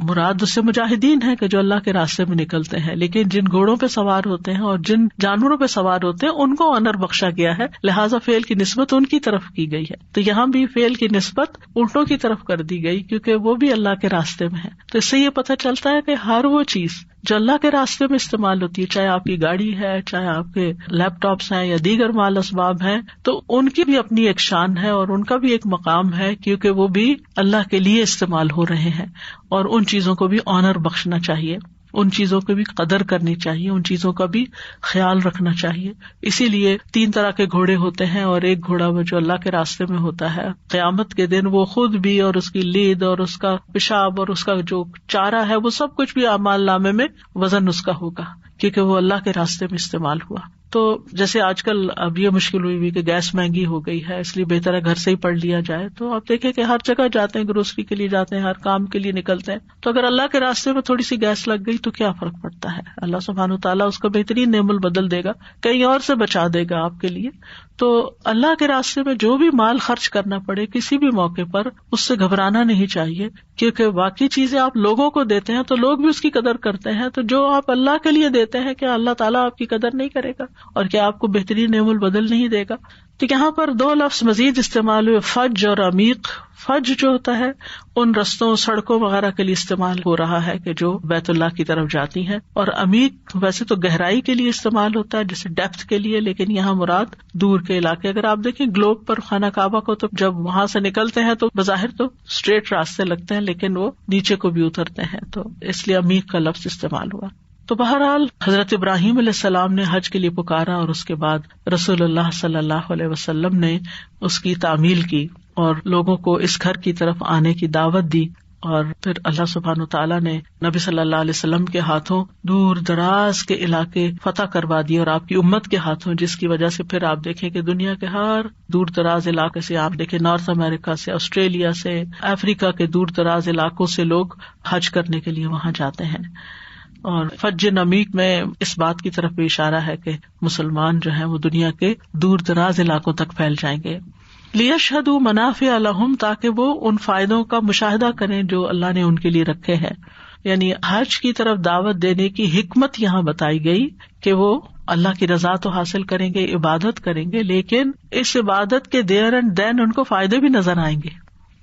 مراد اس سے مجاہدین ہے کہ جو اللہ کے راستے میں نکلتے ہیں، لیکن جن گھوڑوں پہ سوار ہوتے ہیں اور جن جانوروں پہ سوار ہوتے ہیں ان کو آنر بخشا گیا ہے، لہٰذا فعل کی نسبت ان کی طرف کی گئی ہے. تو یہاں بھی فعل کی نسبت اونٹوں کی طرف کر دی گئی کیونکہ وہ بھی اللہ کے راستے میں ہے. تو اس سے یہ پتہ چلتا ہے کہ ہر وہ چیز جو اللہ کے راستے میں استعمال ہوتی ہے، چاہے آپ کی گاڑی ہے، چاہے آپ کے لیپ ٹاپس ہیں یا دیگر مال اسباب ہیں، تو ان کی بھی اپنی ایک شان ہے اور ان کا بھی ایک مقام ہے، کیونکہ وہ بھی اللہ کے لیے استعمال ہو رہے ہیں. اور ان چیزوں کو بھی آنر بخشنا چاہیے، ان چیزوں کی بھی قدر کرنی چاہیے، ان چیزوں کا بھی خیال رکھنا چاہیے. اسی لیے 3 طرح کے گھوڑے ہوتے ہیں، اور ایک گھوڑا وہ جو اللہ کے راستے میں ہوتا ہے، قیامت کے دن وہ خود بھی اور اس کی لید اور اس کا پیشاب اور اس کا جو چارہ ہے وہ سب کچھ بھی اعمال نامے میں وزن اس کا ہوگا، کیونکہ وہ اللہ کے راستے میں استعمال ہوا. تو جیسے آج کل اب یہ مشکل ہوئی کہ گیس مہنگی ہو گئی ہے، اس لیے بہتر ہے گھر سے ہی پڑھ لیا جائے. تو آپ دیکھیں کہ ہر جگہ جاتے ہیں، گروسری کے لیے جاتے ہیں، ہر کام کے لیے نکلتے ہیں، تو اگر اللہ کے راستے میں تھوڑی سی گیس لگ گئی تو کیا فرق پڑتا ہے؟ اللہ سبحانہ تعالیٰ اس کو بہترین نعم البدل دے گا، کہیں اور سے بچا دے گا آپ کے لیے. تو اللہ کے راستے میں جو بھی مال خرچ کرنا پڑے کسی بھی موقع پر، اس سے گھبرانا نہیں چاہیے، کیونکہ باقی چیزیں آپ لوگوں کو دیتے ہیں تو لوگ بھی اس کی قدر کرتے ہیں. تو جو آپ اللہ کے لیے دیتے ہیں، کیا اللہ تعالیٰ آپ کی قدر نہیں کرے گا اور کیا آپ کو بہترین نعم البدل نہیں دے گا؟ تو یہاں پر دو لفظ مزید استعمال ہوئے، فج اور عمیق. فج جو ہوتا ہے ان رستوں، سڑکوں وغیرہ کے لیے استعمال ہو رہا ہے کہ جو بیت اللہ کی طرف جاتی ہیں، اور عمیق ویسے تو گہرائی کے لیے استعمال ہوتا ہے جیسے ڈیپتھ کے لیے، لیکن یہاں مراد دور کے علاقے. اگر آپ دیکھیں گلوب پر خانہ کعبہ کو، تو جب وہاں سے نکلتے ہیں تو بظاہر تو اسٹریٹ راستے لگتے ہیں لیکن وہ نیچے کو بھی اترتے ہیں، تو اس لیے عمیق کا لفظ استعمال ہوا. تو بہرحال حضرت ابراہیم علیہ السلام نے حج کے لیے پکارا، اور اس کے بعد رسول اللہ صلی اللہ علیہ وسلم نے اس کی تعمیل کی اور لوگوں کو اس گھر کی طرف آنے کی دعوت دی. اور پھر اللہ سبحانہ تعالیٰ نے نبی صلی اللہ علیہ وسلم کے ہاتھوں دور دراز کے علاقے فتح کروا دیے، اور آپ کی امت کے ہاتھوں، جس کی وجہ سے پھر آپ دیکھیں کہ دنیا کے ہر دور دراز علاقے سے، آپ دیکھیں نارتھ امریکہ سے، آسٹریلیا سے، افریقہ کے دور دراز علاقوں سے لوگ حج کرنے کے لیے وہاں جاتے ہیں. اور فج عمیق میں اس بات کی طرف بھی اشارہ ہے کہ مسلمان جو ہیں وہ دنیا کے دور دراز علاقوں تک پھیل جائیں گے. لیشہدوا منافع لہم، تاکہ وہ ان فائدوں کا مشاہدہ کریں جو اللہ نے ان کے لیے رکھے ہیں. یعنی حج کی طرف دعوت دینے کی حکمت یہاں بتائی گئی کہ وہ اللہ کی رضا تو حاصل کریں گے، عبادت کریں گے، لیکن اس عبادت کے دیر اینڈ دین ان کو فائدے بھی نظر آئیں گے.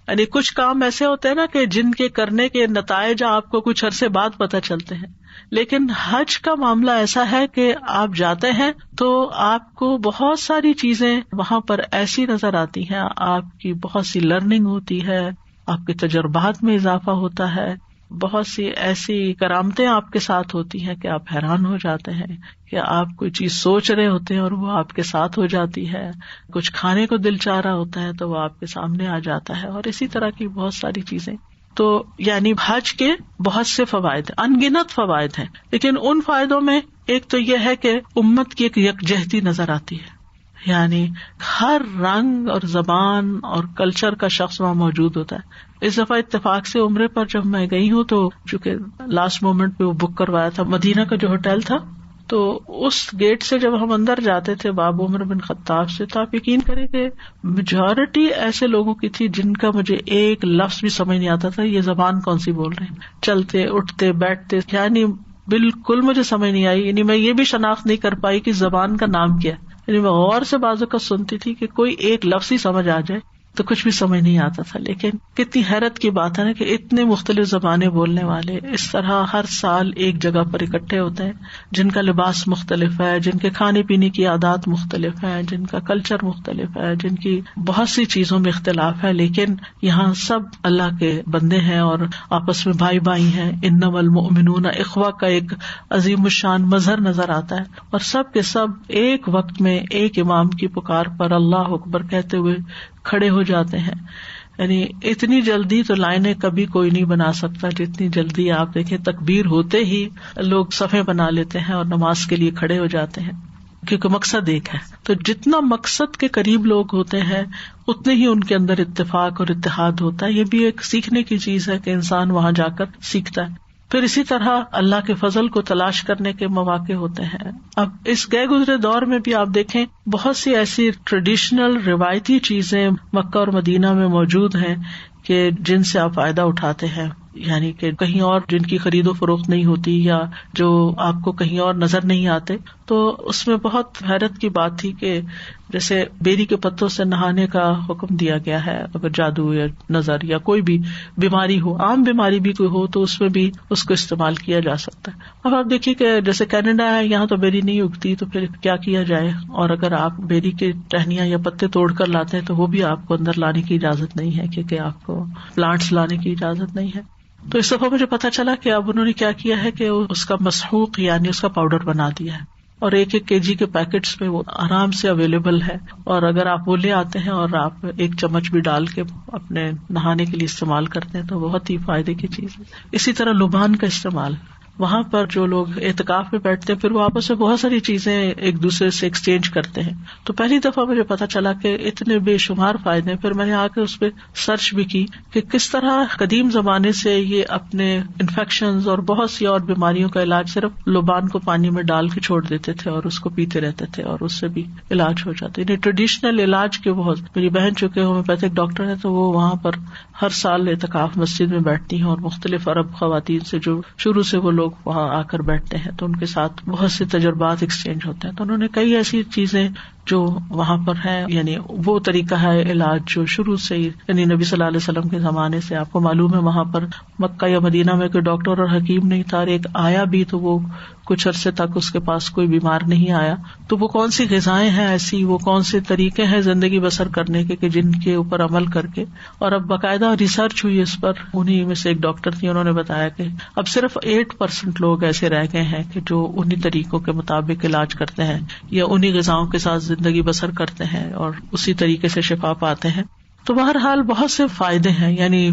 یعنی کچھ کام ایسے ہوتے ہیں نا کہ جن کے کرنے کے نتائج آپ کو کچھ عرصے بعد پتہ چلتے ہیں، لیکن حج کا معاملہ ایسا ہے کہ آپ جاتے ہیں تو آپ کو بہت ساری چیزیں وہاں پر ایسی نظر آتی ہیں، آپ کی بہت سی لرننگ ہوتی ہے، آپ کے تجربات میں اضافہ ہوتا ہے، بہت سی ایسی کرامتیں آپ کے ساتھ ہوتی ہیں کہ آپ حیران ہو جاتے ہیں کہ آپ کوئی چیز سوچ رہے ہوتے ہیں اور وہ آپ کے ساتھ ہو جاتی ہے، کچھ کھانے کو دل چاہ رہا ہوتا ہے تو وہ آپ کے سامنے آ جاتا ہے، اور اسی طرح کی بہت ساری چیزیں. تو یعنی حج کے بہت سے فوائد، انگنت فوائد ہیں، لیکن ان فائدوں میں ایک تو یہ ہے کہ امت کی ایک یکجہتی نظر آتی ہے. یعنی ہر رنگ اور زبان اور کلچر کا شخص وہاں موجود ہوتا ہے. اس دفعہ اتفاق سے عمرے پر جب میں گئی ہوں تو چونکہ لاسٹ مومنٹ پہ وہ بک کروایا تھا، مدینہ کا جو ہوٹل تھا، تو اس گیٹ سے جب ہم اندر جاتے تھے باب عمر بن خطاب سے، تو آپ یقین کریں کہ میجورٹی ایسے لوگوں کی تھی جن کا مجھے ایک لفظ بھی سمجھ نہیں آتا تھا یہ زبان کون سی بول رہے ہیں، چلتے اٹھتے بیٹھتے، یعنی بالکل مجھے سمجھ نہیں آئی. یعنی میں یہ بھی شناخت نہیں کر پائی کہ زبان کا نام کیا. یعنی میں غور سے بازو کا سنتی تھی کہ کوئی ایک لفظ ہی سمجھ آ جائے تو کچھ بھی سمجھ نہیں آتا تھا. لیکن کتنی حیرت کی بات ہے نا کہ اتنے مختلف زبانیں بولنے والے اس طرح ہر سال ایک جگہ پر اکٹھے ہوتے ہیں، جن کا لباس مختلف ہے، جن کے کھانے پینے کی عادات مختلف ہیں، جن کا کلچر مختلف ہے، جن کی بہت سی چیزوں میں اختلاف ہے، لیکن یہاں سب اللہ کے بندے ہیں اور آپس میں بھائی بھائی ہیں. انما المؤمنون اخوہ کا ایک عظیم الشان مظہر نظر آتا ہے، اور سب کے سب ایک وقت میں ایک امام کی پکار پر اللہ اکبر کہتے ہوئے کھڑے ہو جاتے ہیں. یعنی اتنی جلدی تو لائنیں کبھی کوئی نہیں بنا سکتا جتنی جلدی آپ دیکھیں تکبیر ہوتے ہی لوگ صفیں بنا لیتے ہیں اور نماز کے لیے کھڑے ہو جاتے ہیں، کیونکہ مقصد ایک ہے. تو جتنا مقصد کے قریب لوگ ہوتے ہیں اتنے ہی ان کے اندر اتفاق اور اتحاد ہوتا ہے. یہ بھی ایک سیکھنے کی چیز ہے کہ انسان وہاں جا کر سیکھتا ہے. پھر اسی طرح اللہ کے فضل کو تلاش کرنے کے مواقع ہوتے ہیں. اب اس گئے گزرے دور میں بھی آپ دیکھیں بہت سی ایسی ٹریڈیشنل روایتی چیزیں مکہ اور مدینہ میں موجود ہیں کہ جن سے آپ فائدہ اٹھاتے ہیں، یعنی کہ کہیں اور جن کی خرید و فروخت نہیں ہوتی یا جو آپ کو کہیں اور نظر نہیں آتے. تو اس میں بہت حیرت کی بات تھی کہ جیسے بیری کے پتوں سے نہانے کا حکم دیا گیا ہے اگر جادو یا نظر یا کوئی بھی بیماری ہو، عام بیماری بھی کوئی ہو تو اس میں بھی اس کو استعمال کیا جا سکتا ہے. اب آپ دیکھیے کہ جیسے کینیڈا ہے، یہاں تو بیری نہیں اگتی تو پھر کیا کیا جائے، اور اگر آپ بیری کے ٹہنیاں یا پتے توڑ کر لاتے ہیں تو وہ بھی آپ کو اندر لانے کی اجازت نہیں ہے، کیونکہ آپ کو پلانٹس لانے کی اجازت نہیں ہے. تو اس دفعہ مجھے پتا چلا کہ اب انہوں نے کیا کیا ہے کہ اس کا مسحوق یعنی اس کا پاؤڈر بنا دیا ہے، اور 1-1 kg کے پیکٹس میں وہ آرام سے اویلیبل ہے، اور اگر آپ وہ لے آتے ہیں اور آپ 1 چمچ بھی ڈال کے اپنے نہانے کے لیے استعمال کرتے ہیں تو بہت ہی فائدے کی چیز ہے. اسی طرح لبان کا استعمال، وہاں پر جو لوگ اعتکاف میں بیٹھتے ہیں پھر وہ آپس میں بہت ساری چیزیں ایک دوسرے سے ایکسچینج کرتے ہیں. تو پہلی دفعہ مجھے پتا چلا کہ اتنے بے شمار فائدے ہیں. پھر میں نے آ کے اس پہ سرچ بھی کی کہ کس طرح قدیم زمانے سے یہ اپنے انفیکشنز اور بہت سی اور بیماریوں کا علاج صرف لبان کو پانی میں ڈال کے چھوڑ دیتے تھے اور اس کو پیتے رہتے تھے اور اس سے بھی علاج ہو جاتا. یعنی ٹریڈیشنل علاج کے بہت. میری بہن چونکہ ہومیوپیتھک ڈاکٹر ہے تو وہ وہاں پر ہر سال اعتکاف مسجد میں بیٹھتی ہیں اور مختلف عرب خواتین سے جو شروع سے وہ لوگ وہاں آ کر بیٹھتے ہیں تو ان کے ساتھ بہت سے تجربات ایکسچینج ہوتے ہیں. تو انہوں نے کئی ایسی چیزیں جو وہاں پر ہیں, یعنی وہ طریقہ ہے علاج جو شروع سے ہی یعنی نبی صلی اللہ علیہ وسلم کے زمانے سے. آپ کو معلوم ہے وہاں پر مکہ یا مدینہ میں کوئی ڈاکٹر اور حکیم نہیں تھا, ایک آیا بھی تو وہ کچھ عرصے تک اس کے پاس کوئی بیمار نہیں آیا. تو وہ کون سی غذائیں ہیں ایسی, وہ کون سے طریقے ہیں زندگی بسر کرنے کے کہ جن کے اوپر عمل کر کے, اور اب باقاعدہ ریسرچ ہوئی اس پر. انہیں میں سے ایک ڈاکٹر تھی, انہوں نے بتایا کہ اب صرف 8% لوگ ایسے رہ گئے ہیں کہ جو انہیں طریقوں کے مطابق علاج کرتے ہیں یا انہیں غذاؤں کے ساتھ زندگی بسر کرتے ہیں اور اسی طریقے سے شفا پاتے ہیں. تو بہرحال بہت سے فائدے ہیں, یعنی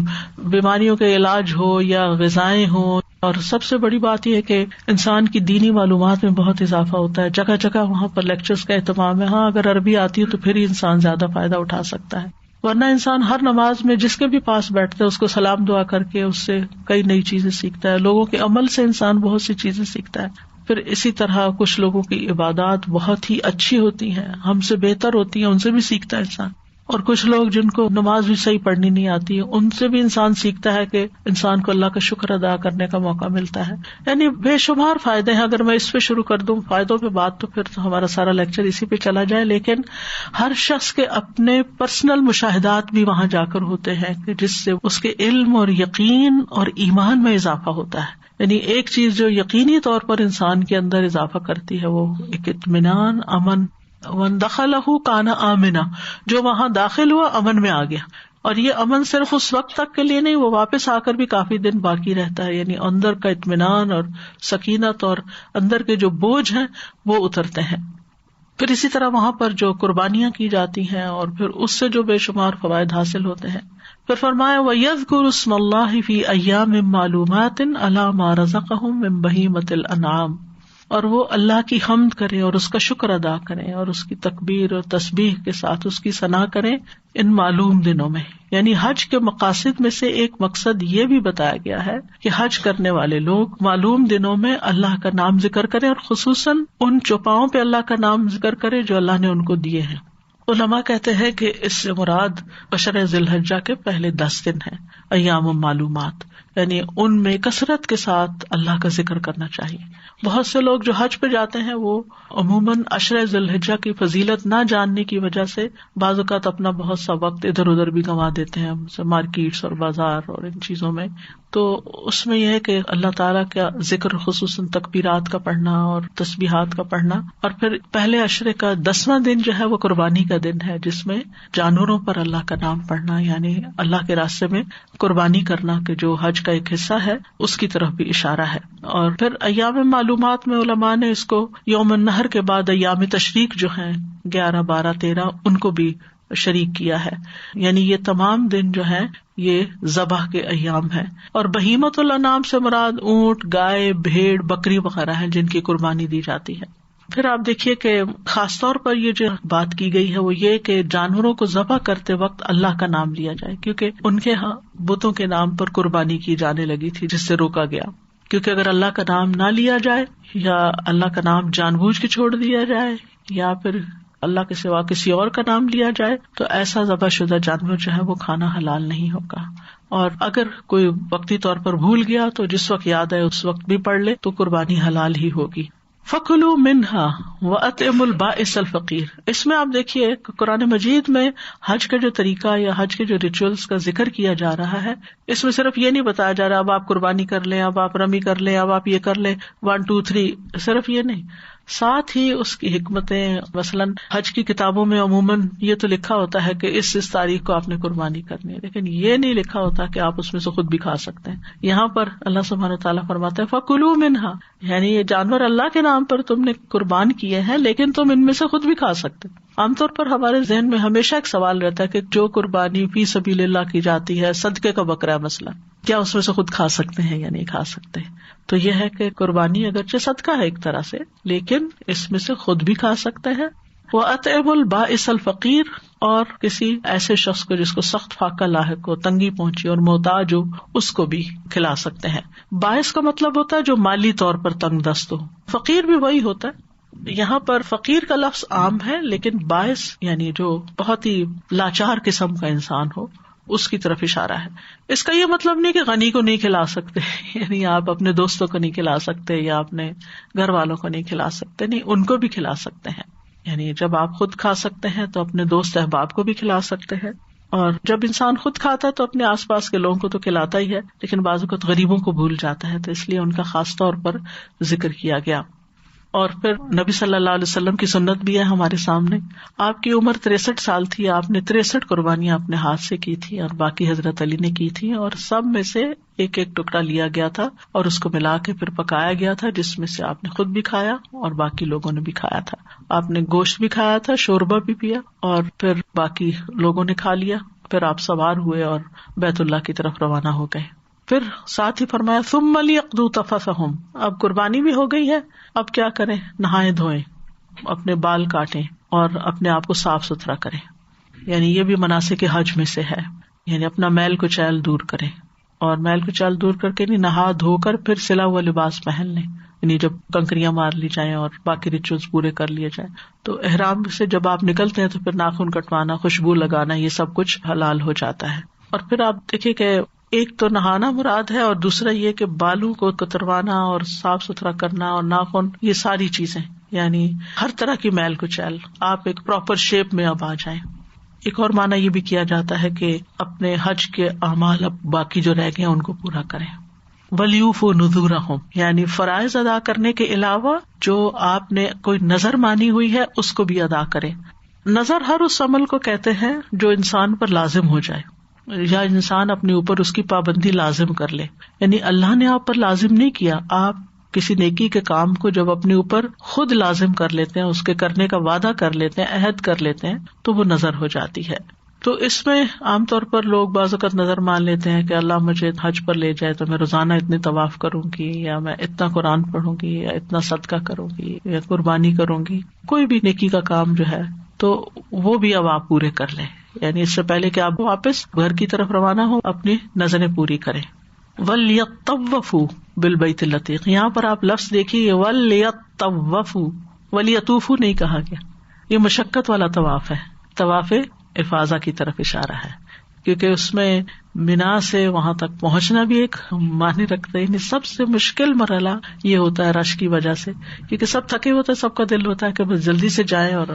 بیماریوں کے علاج ہو یا غذائیں ہوں. اور سب سے بڑی بات یہ ہے کہ انسان کی دینی معلومات میں بہت اضافہ ہوتا ہے. جگہ جگہ وہاں پر لیکچرز کا اہتمام ہے. ہاں اگر عربی آتی ہے تو پھر ہی انسان زیادہ فائدہ اٹھا سکتا ہے, ورنہ انسان ہر نماز میں جس کے بھی پاس بیٹھتا ہے اس کو سلام دعا کر کے اس سے کئی نئی چیزیں سیکھتا ہے. لوگوں کے عمل سے انسان بہت سی چیزیں سیکھتا ہے. پھر اسی طرح کچھ لوگوں کی عبادات بہت ہی اچھی ہوتی ہیں, ہم سے بہتر ہوتی ہیں, ان سے بھی سیکھتا ہے انسان. اور کچھ لوگ جن کو نماز بھی صحیح پڑھنی نہیں آتی ہے ان سے بھی انسان سیکھتا ہے کہ انسان کو اللہ کا شکر ادا کرنے کا موقع ملتا ہے. یعنی بے شمار فائدے ہیں. اگر میں اس پہ شروع کر دوں فائدوں پہ بات تو پھر ہمارا سارا لیکچر اسی پہ چلا جائے. لیکن ہر شخص کے اپنے پرسنل مشاہدات بھی وہاں جا کر ہوتے ہیں کہ جس سے اس کے علم اور یقین اور ایمان میں اضافہ ہوتا ہے. یعنی ایک چیز جو یقینی طور پر انسان کے اندر اضافہ کرتی ہے وہ ایک اطمینان, امن. وَمَن دَخَلَهُ كَانَ آمِنًا, جو وہاں داخل ہوا امن میں آ گیا. اور یہ امن صرف اس وقت تک کے لیے نہیں, وہ واپس آ کر بھی کافی دن باقی رہتا ہے. یعنی اندر کا اطمینان اور سکینت اور اندر کے جو بوجھ ہیں وہ اترتے ہیں. پھر اسی طرح وہاں پر جو قربانیاں کی جاتی ہیں اور پھر اس سے جو بے شمار فوائد حاصل ہوتے ہیں. پھر فرمایا وَيَذْكُرُ اسْمَ اللَّهِ فِي أَيَّامٍ مَّعْلُومَاتٍ عَلَىٰ مَا رَزَقَهُم مِّن بَهِيمَةِ الْأَنْعَامِ, اور وہ اللہ کی حمد کریں اور اس کا شکر ادا کریں اور اس کی تکبیر اور تسبیح کے ساتھ اس کی ثنا کریں ان معلوم دنوں میں. یعنی حج کے مقاصد میں سے ایک مقصد یہ بھی بتایا گیا ہے کہ حج کرنے والے لوگ معلوم دنوں میں اللہ کا نام ذکر کریں اور خصوصاً ان چوپاؤں پہ اللہ کا نام ذکر کریں جو اللہ نے ان کو دیے ہیں. علماء کہتے ہیں کہ اس سے مراد عشر ذی الحجہ کے پہلے 10 دن ہیں, ایام معلومات, یعنی ان میں کثرت کے ساتھ اللہ کا ذکر کرنا چاہیے. بہت سے لوگ جو حج پہ جاتے ہیں وہ عموماً عشر ذی الحجہ کی فضیلت نہ جاننے کی وجہ سے بعض اوقات اپنا بہت سا وقت ادھر ادھر بھی گنوا دیتے ہیں, مارکیٹس اور بازار اور ان چیزوں میں. تو اس میں یہ ہے کہ اللہ تعالیٰ کا ذکر خصوصاً تکبیرات کا پڑھنا اور تسبیحات کا پڑھنا. اور پھر پہلے عشرے کا 10واں دن جو ہے وہ قربانی کا دن ہے جس میں جانوروں پر اللہ کا نام پڑھنا, یعنی اللہ کے راستے میں قربانی کرنا کہ جو حج کا ایک حصہ ہے اس کی طرف بھی اشارہ ہے. اور پھر ایام معلومات میں علماء نے اس کو یوم النحر کے بعد ایام تشریق جو ہیں 11, 12, 13 ان کو بھی شریک کیا ہے. یعنی یہ تمام دن جو ہیں یہ ذبح کے ایام ہیں. اور بہیمۃ الانعام سے مراد اونٹ, گائے, بھیڑ, بکری وغیرہ ہیں جن کی قربانی دی جاتی ہے. پھر آپ دیکھیے کہ خاص طور پر یہ جو بات کی گئی ہے وہ یہ کہ جانوروں کو ذبح کرتے وقت اللہ کا نام لیا جائے, کیونکہ ان کے ہاں بتوں کے نام پر قربانی کی جانے لگی تھی جس سے روکا گیا. کیونکہ اگر اللہ کا نام نہ لیا جائے یا اللہ کا نام جان بوجھ کے چھوڑ دیا جائے یا پھر اللہ کے سوا کسی اور کا نام لیا جائے تو ایسا ذبح شدہ جانور جو ہے وہ کھانا حلال نہیں ہوگا. اور اگر کوئی وقتی طور پر بھول گیا تو جس وقت یاد آئے اس وقت بھی پڑھ لے تو قربانی حلال ہی ہوگی. فَكُلُوا مِنْهَا وَأَطْعِمُوا الْبَائِسَ الْفَقِيرَ. اس میں آپ دیکھیے قرآن مجید میں حج کا جو طریقہ یا حج کے جو ریچولز کا ذکر کیا جا رہا ہے اس میں صرف یہ نہیں بتایا جا رہا اب آپ قربانی کر لیں, اب آپ رمی کر لیں, اب آپ یہ کر لیں 1 2 3, صرف یہ نہیں, ساتھ ہی اس کی حکمتیں. مثلاً حج کی کتابوں میں عموماً یہ تو لکھا ہوتا ہے کہ اس تاریخ کو آپ نے قربانی کرنی ہے, لیکن یہ نہیں لکھا ہوتا کہ آپ اس میں سے خود بھی کھا سکتے ہیں. یہاں پر اللہ سبحانہ وتعالیٰ فرماتا ہے فَكُلُوا مِنْهَا, یعنی یہ جانور اللہ کے نام پر تم نے قربان کیے ہیں لیکن تم ان میں سے خود بھی کھا سکتے. عام طور پر ہمارے ذہن میں ہمیشہ ایک سوال رہتا ہے کہ جو قربانی فی سبیل اللہ کی جاتی ہے، صدقے کا بکرا ہے مثلا، کیا اس میں سے خود کھا سکتے ہیں یا نہیں کھا سکتے؟ تو یہ ہے کہ قربانی اگرچہ صدقہ ہے ایک طرح سے، لیکن اس میں سے خود بھی کھا سکتے ہیں. وَأَطْعِمُ الْبَائِسَ الْفَقِيرَ، اور کسی ایسے شخص کو جس کو سخت فاقہ لاحق ہو، تنگی پہنچی اور محتاج ہو، اس کو بھی کھلا سکتے ہیں. باعث کا مطلب ہوتا ہے جو مالی طور پر تنگ دست ہو، فقیر بھی وہی ہوتا ہے. یہاں پر فقیر کا لفظ عام ہے، لیکن باعث یعنی جو بہت ہی لاچار قسم کا انسان ہو اس کی طرف اشارہ ہے. اس کا یہ مطلب نہیں کہ غنی کو نہیں کھلا سکتے، یعنی آپ اپنے دوستوں کو نہیں کھلا سکتے یا اپنے گھر والوں کو نہیں کھلا سکتے، نہیں، ان کو بھی کھلا سکتے ہیں. یعنی جب آپ خود کھا سکتے ہیں تو اپنے دوست احباب کو بھی کھلا سکتے ہیں، اور جب انسان خود کھاتا ہے تو اپنے آس پاس کے لوگوں کو تو کھلاتا ہی ہے، لیکن بعض اوقات غریبوں کو بھول جاتا ہے، تو اس لیے ان کا خاص طور پر ذکر کیا گیا. اور پھر نبی صلی اللہ علیہ وسلم کی سنت بھی ہے ہمارے سامنے. آپ کی عمر 63 سال تھی، آپ نے 63 قربانیاں اپنے ہاتھ سے کی تھی اور باقی حضرت علی نے کی تھی، اور سب میں سے ایک ایک ٹکڑا لیا گیا تھا اور اس کو ملا کے پھر پکایا گیا تھا، جس میں سے آپ نے خود بھی کھایا اور باقی لوگوں نے بھی کھایا تھا. آپ نے گوشت بھی کھایا تھا، شوربہ بھی پیا، اور پھر باقی لوگوں نے کھا لیا. پھر آپ سوار ہوئے اور بیت اللہ کی طرف روانہ ہو گئے. پھر ساتھ ہی فرمایا ثم لیقضوا تفثهم، اب قربانی بھی ہو گئی ہے، اب کیا کریں؟ نہائیں دھوئیں، اپنے بال کاٹیں اور اپنے آپ کو صاف ستھرا کریں. یعنی یہ بھی مناسک حج میں سے ہے، یعنی اپنا میل کچیل دور کریں، اور میل کچیل دور کر کے نہا دھو کر پھر سلا ہوا لباس پہن لیں. یعنی جب کنکریاں مار لی جائیں اور باقی ریچولز پورے کر لیے جائیں، تو احرام سے جب آپ نکلتے ہیں تو پھر ناخن کٹوانا، خوشبو لگانا، یہ سب کچھ حلال ہو جاتا ہے. اور پھر آپ دیکھیں کہ ایک تو نہانا مراد ہے، اور دوسرا یہ کہ بالوں کو کتروانا اور صاف ستھرا کرنا اور ناخن، یہ ساری چیزیں، یعنی ہر طرح کی میل کچیل، آپ ایک پراپر شیپ میں اب آ جائیں. ایک اور معنی یہ بھی کیا جاتا ہے کہ اپنے حج کے اعمال اب باقی جو رہ گئے ان کو پورا کریں. وَلْيُوفُوا نُذُورَهُمْ، یعنی فرائض ادا کرنے کے علاوہ جو آپ نے کوئی نظر مانی ہوئی ہے اس کو بھی ادا کریں. نظر ہر اس عمل کو کہتے ہیں جو انسان پر لازم ہو جائے، یا انسان اپنے اوپر اس کی پابندی لازم کر لے. یعنی اللہ نے آپ پر لازم نہیں کیا، آپ کسی نیکی کے کام کو جب اپنے اوپر خود لازم کر لیتے ہیں، اس کے کرنے کا وعدہ کر لیتے ہیں، عہد کر لیتے ہیں، تو وہ نظر ہو جاتی ہے. تو اس میں عام طور پر لوگ بعض اوقات نظر مان لیتے ہیں کہ اللہ مجھے حج پر لے جائے تو میں روزانہ اتنے طواف کروں گی، یا میں اتنا قرآن پڑھوں گی، یا اتنا صدقہ کروں گی، یا قربانی کروں گی، کوئی بھی نیکی کا کام جو ہے، تو وہ بھی اب آپ پورے کر لیں. یعنی اس سے پہلے کہ آپ واپس گھر کی طرف روانہ ہو، اپنی نظریں پوری کریں. وَلْيَطَّوَّفُوا بِالْبَيْتِ الْعَتِيقِ، یہاں پر آپ لفظ دیکھیے، وَلْيَطَّوَّفُوا، وَلْيَطُوفُوا نہیں کہا گیا. یہ مشقت والا طواف ہے، طواف افاضہ کی طرف اشارہ ہے، کیونکہ اس میں منا سے وہاں تک پہنچنا بھی ایک معنی رکھتا ہے. یعنی سب سے مشکل مرحلہ یہ ہوتا ہے رش کی وجہ سے، کیونکہ سب تھکے ہوتے ہیں، سب کا دل ہوتا ہے کہ بس جلدی سے جائیں اور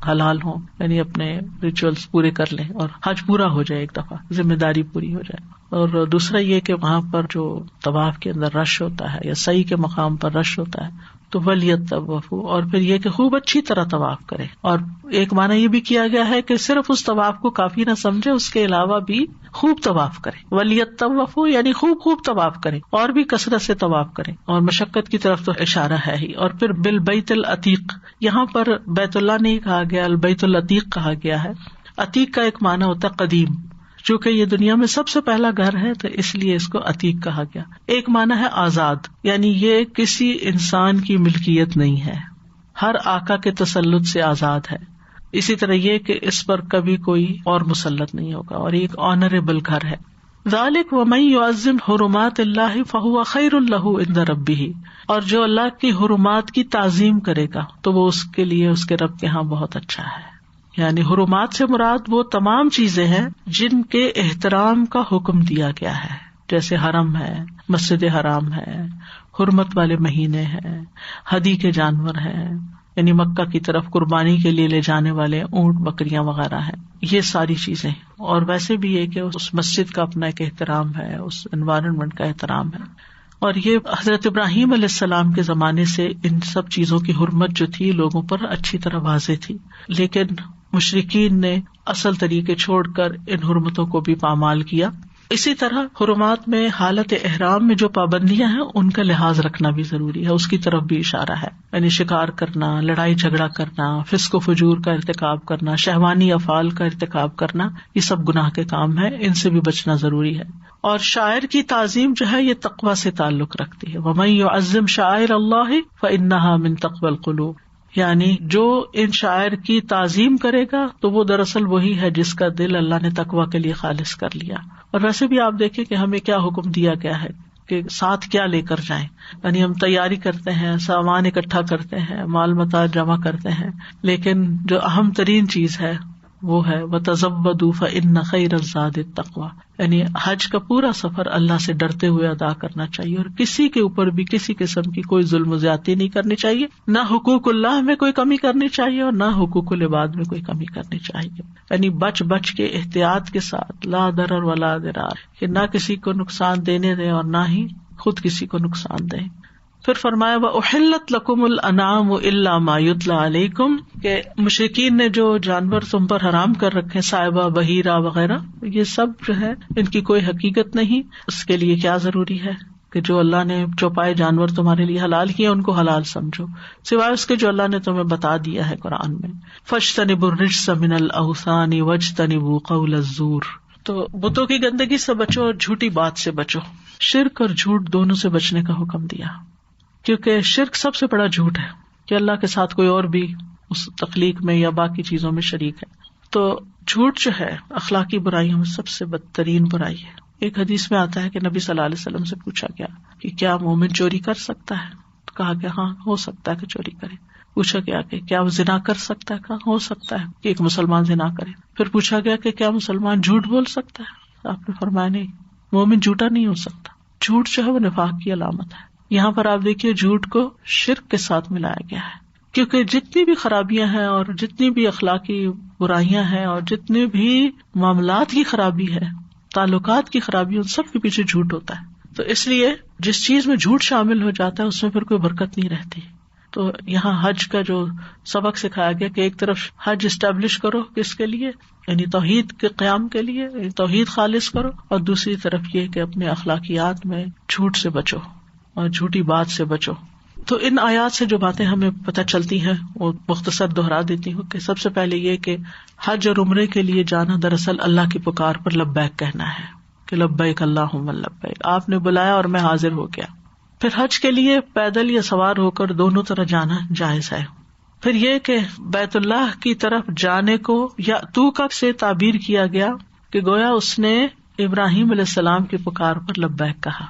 حلال ہوں، یعنی اپنے ریچولز پورے کر لیں اور حج پورا ہو جائے، ایک دفعہ ذمہ داری پوری ہو جائے. اور دوسرا یہ کہ وہاں پر جو طواف کے اندر رش ہوتا ہے یا سعی کے مقام پر رش ہوتا ہے، تو وَلْيَطَّوَّفُوا، اور پھر یہ کہ خوب اچھی طرح طواف کرے. اور ایک معنی یہ بھی کیا گیا ہے کہ صرف اس طواف کو کافی نہ سمجھے، اس کے علاوہ بھی خوب طواف کرے. وَلْيَطَّوَّفُوا یعنی خوب طواف کرے، اور بھی کثرت سے طواف کرے، اور مشقت کی طرف تو اشارہ ہے ہی. اور پھر بالبیت العتیق، یہاں پر بیت اللہ نہیں کہا گیا، البیت العتیق کہا گیا ہے. عتیق کا ایک معنی ہوتا ہے قدیم، چونکہ یہ دنیا میں سب سے پہلا گھر ہے تو اس لیے اس کو عتیق کہا گیا. ایک معنی ہے آزاد، یعنی یہ کسی انسان کی ملکیت نہیں ہے، ہر آقا کے تسلط سے آزاد ہے. اسی طرح یہ کہ اس پر کبھی کوئی اور مسلط نہیں ہوگا، اور ایک آنریبل گھر ہے. ذالک ومن یعظم حرمات اللہ فہو خیر لہ عند ربہ، اور جو اللہ کی حرمات کی تعظیم کرے گا تو وہ اس کے لیے اس کے رب کے ہاں بہت اچھا ہے. یعنی حرمات سے مراد وہ تمام چیزیں ہیں جن کے احترام کا حکم دیا گیا ہے، جیسے حرم ہے، مسجد حرام ہے، حرمت والے مہینے ہیں، ہدی کے جانور ہیں، یعنی مکہ کی طرف قربانی کے لیے لے جانے والے اونٹ بکریاں وغیرہ ہیں، یہ ساری چیزیں. اور ویسے بھی یہ کہ اس مسجد کا اپنا ایک احترام ہے، اس انوائرمنٹ کا احترام ہے. اور یہ حضرت ابراہیم علیہ السلام کے زمانے سے ان سب چیزوں کی حرمت جو تھی لوگوں پر اچھی طرح واضح تھی، لیکن مشرکین نے اصل طریقے چھوڑ کر ان حرمتوں کو بھی پامال کیا. اسی طرح حرمات میں حالت احرام میں جو پابندیاں ہیں ان کا لحاظ رکھنا بھی ضروری ہے، اس کی طرف بھی اشارہ ہے، یعنی شکار کرنا، لڑائی جھگڑا کرنا، فسق و فجور کا ارتکاب کرنا، شہوانی افعال کا ارتکاب کرنا، یہ سب گناہ کے کام ہیں، ان سے بھی بچنا ضروری ہے۔ اور شاعر کی تعظیم جو ہے یہ تقوی سے تعلق رکھتی ہے، وَمَن يُعَظِّمْ شَعَائِرَ اللَّهِ فَإِنَّهَا مِن تَقْوَى الْقُلُوبِ، یعنی جو ان شاعر کی تعظیم کرے گا تو وہ دراصل وہی ہے جس کا دل اللہ نے تقوی کے لیے خالص کر لیا۔ اور ویسے بھی آپ دیکھیں کہ ہمیں کیا حکم دیا گیا ہے کہ ساتھ کیا لے کر جائیں، یعنی ہم تیاری کرتے ہیں، سامان اکٹھا کرتے ہیں، مال متاع جمع کرتے ہیں، لیکن جو اہم ترین چیز ہے وہ ہے وَتَزَوَّدُوا فَإِنَّ خَيْرَ الزَّادِ التَّقْوَىٰ، یعنی حج کا پورا سفر اللہ سے ڈرتے ہوئے ادا کرنا چاہیے، اور کسی کے اوپر بھی کسی قسم کی کوئی ظلم و زیادتی نہیں کرنی چاہیے، نہ حقوق اللہ میں کوئی کمی کرنی چاہیے اور نہ حقوق العباد میں کوئی کمی کرنی چاہیے، یعنی بچ بچ کے احتیاط کے ساتھ، لا ضرر ولا ضرار، کہ نہ کسی کو نقصان دینے دیں اور نہ ہی خود کسی کو نقصان دیں۔ پھر فرمایا وَأُحِلَّتْ لَكُمُ الْأَنْعَامُ إِلَّا مَا يُتْلَىٰ عَلَيْكُمْ، کہ مشرکین نے جو جانور تم پر حرام کر رکھے، سائبہ، بحیرہ وغیرہ، یہ سب جو ہے ان کی کوئی حقیقت نہیں، اس کے لیے کیا ضروری ہے کہ جو اللہ نے چوپائے جانور تمہارے لیے حلال کیے ان کو حلال سمجھو، سوائے اس کے جو اللہ نے تمہیں بتا دیا ہے قرآن میں۔ فَاجْتَنِبُوا الرِّجْسَ مِنَ الْأَوْثَانِ وَاجْتَنِبُوا قَوْلَ الزُّورِ، تو بتوں کی گندگی سے بچو اور جھوٹی بات سے بچو، شرک اور جھوٹ دونوں سے بچنے کا حکم دیا، کیونکہ شرک سب سے بڑا جھوٹ ہے کہ اللہ کے ساتھ کوئی اور بھی اس تخلیق میں یا باقی چیزوں میں شریک ہے۔ تو جھوٹ جو ہے اخلاقی برائیوں میں سب سے بدترین برائی ہے۔ ایک حدیث میں آتا ہے کہ نبی صلی اللہ علیہ وسلم سے پوچھا گیا کہ کیا مومن چوری کر سکتا ہے؟ تو کہا کہ ہاں ہو سکتا ہے کہ چوری کرے۔ پوچھا گیا کہ کیا وہ زنا کر سکتا ہے؟ کہا ہو سکتا ہے کہ ایک مسلمان زنا کرے۔ پھر پوچھا گیا کہ کیا مسلمان جھوٹ بول سکتا ہے؟ آپ نے فرمایا نہیں، مومن جھوٹا نہیں ہو سکتا، جھوٹ جو ہے وہ نفاق کی علامت ہے۔ یہاں پر آپ دیکھیے جھوٹ کو شرک کے ساتھ ملایا گیا ہے، کیونکہ جتنی بھی خرابیاں ہیں اور جتنی بھی اخلاقی برائیاں ہیں اور جتنی بھی معاملات کی خرابی ہے، تعلقات کی خرابی، ان سب کے پیچھے جھوٹ ہوتا ہے۔ تو اس لیے جس چیز میں جھوٹ شامل ہو جاتا ہے اس میں پھر کوئی برکت نہیں رہتی۔ تو یہاں حج کا جو سبق سکھایا گیا کہ ایک طرف حج اسٹیبلش کرو، کس کے لیے؟ یعنی توحید کے قیام کے لیے، یعنی توحید خالص کرو، اور دوسری طرف یہ کہ اپنے اخلاقیات میں جھوٹ سے بچو اور جھوٹی بات سے بچو۔ تو ان آیات سے جو باتیں ہمیں پتہ چلتی ہیں وہ مختصر دہرا دیتی ہوں کہ سب سے پہلے یہ کہ حج اور عمرے کے لیے جانا دراصل اللہ کی پکار پر لبیک کہنا ہے کہ لبیک اللہم لبیک، آپ نے بلایا اور میں حاضر ہو گیا۔ پھر حج کے لیے پیدل یا سوار ہو کر دونوں طرح جانا جائز ہے۔ پھر یہ کہ بیت اللہ کی طرف جانے کو یا تو کا سے تعبیر کیا گیا کہ گویا اس نے ابراہیم علیہ السلام کی پکار پر لبیک کہا،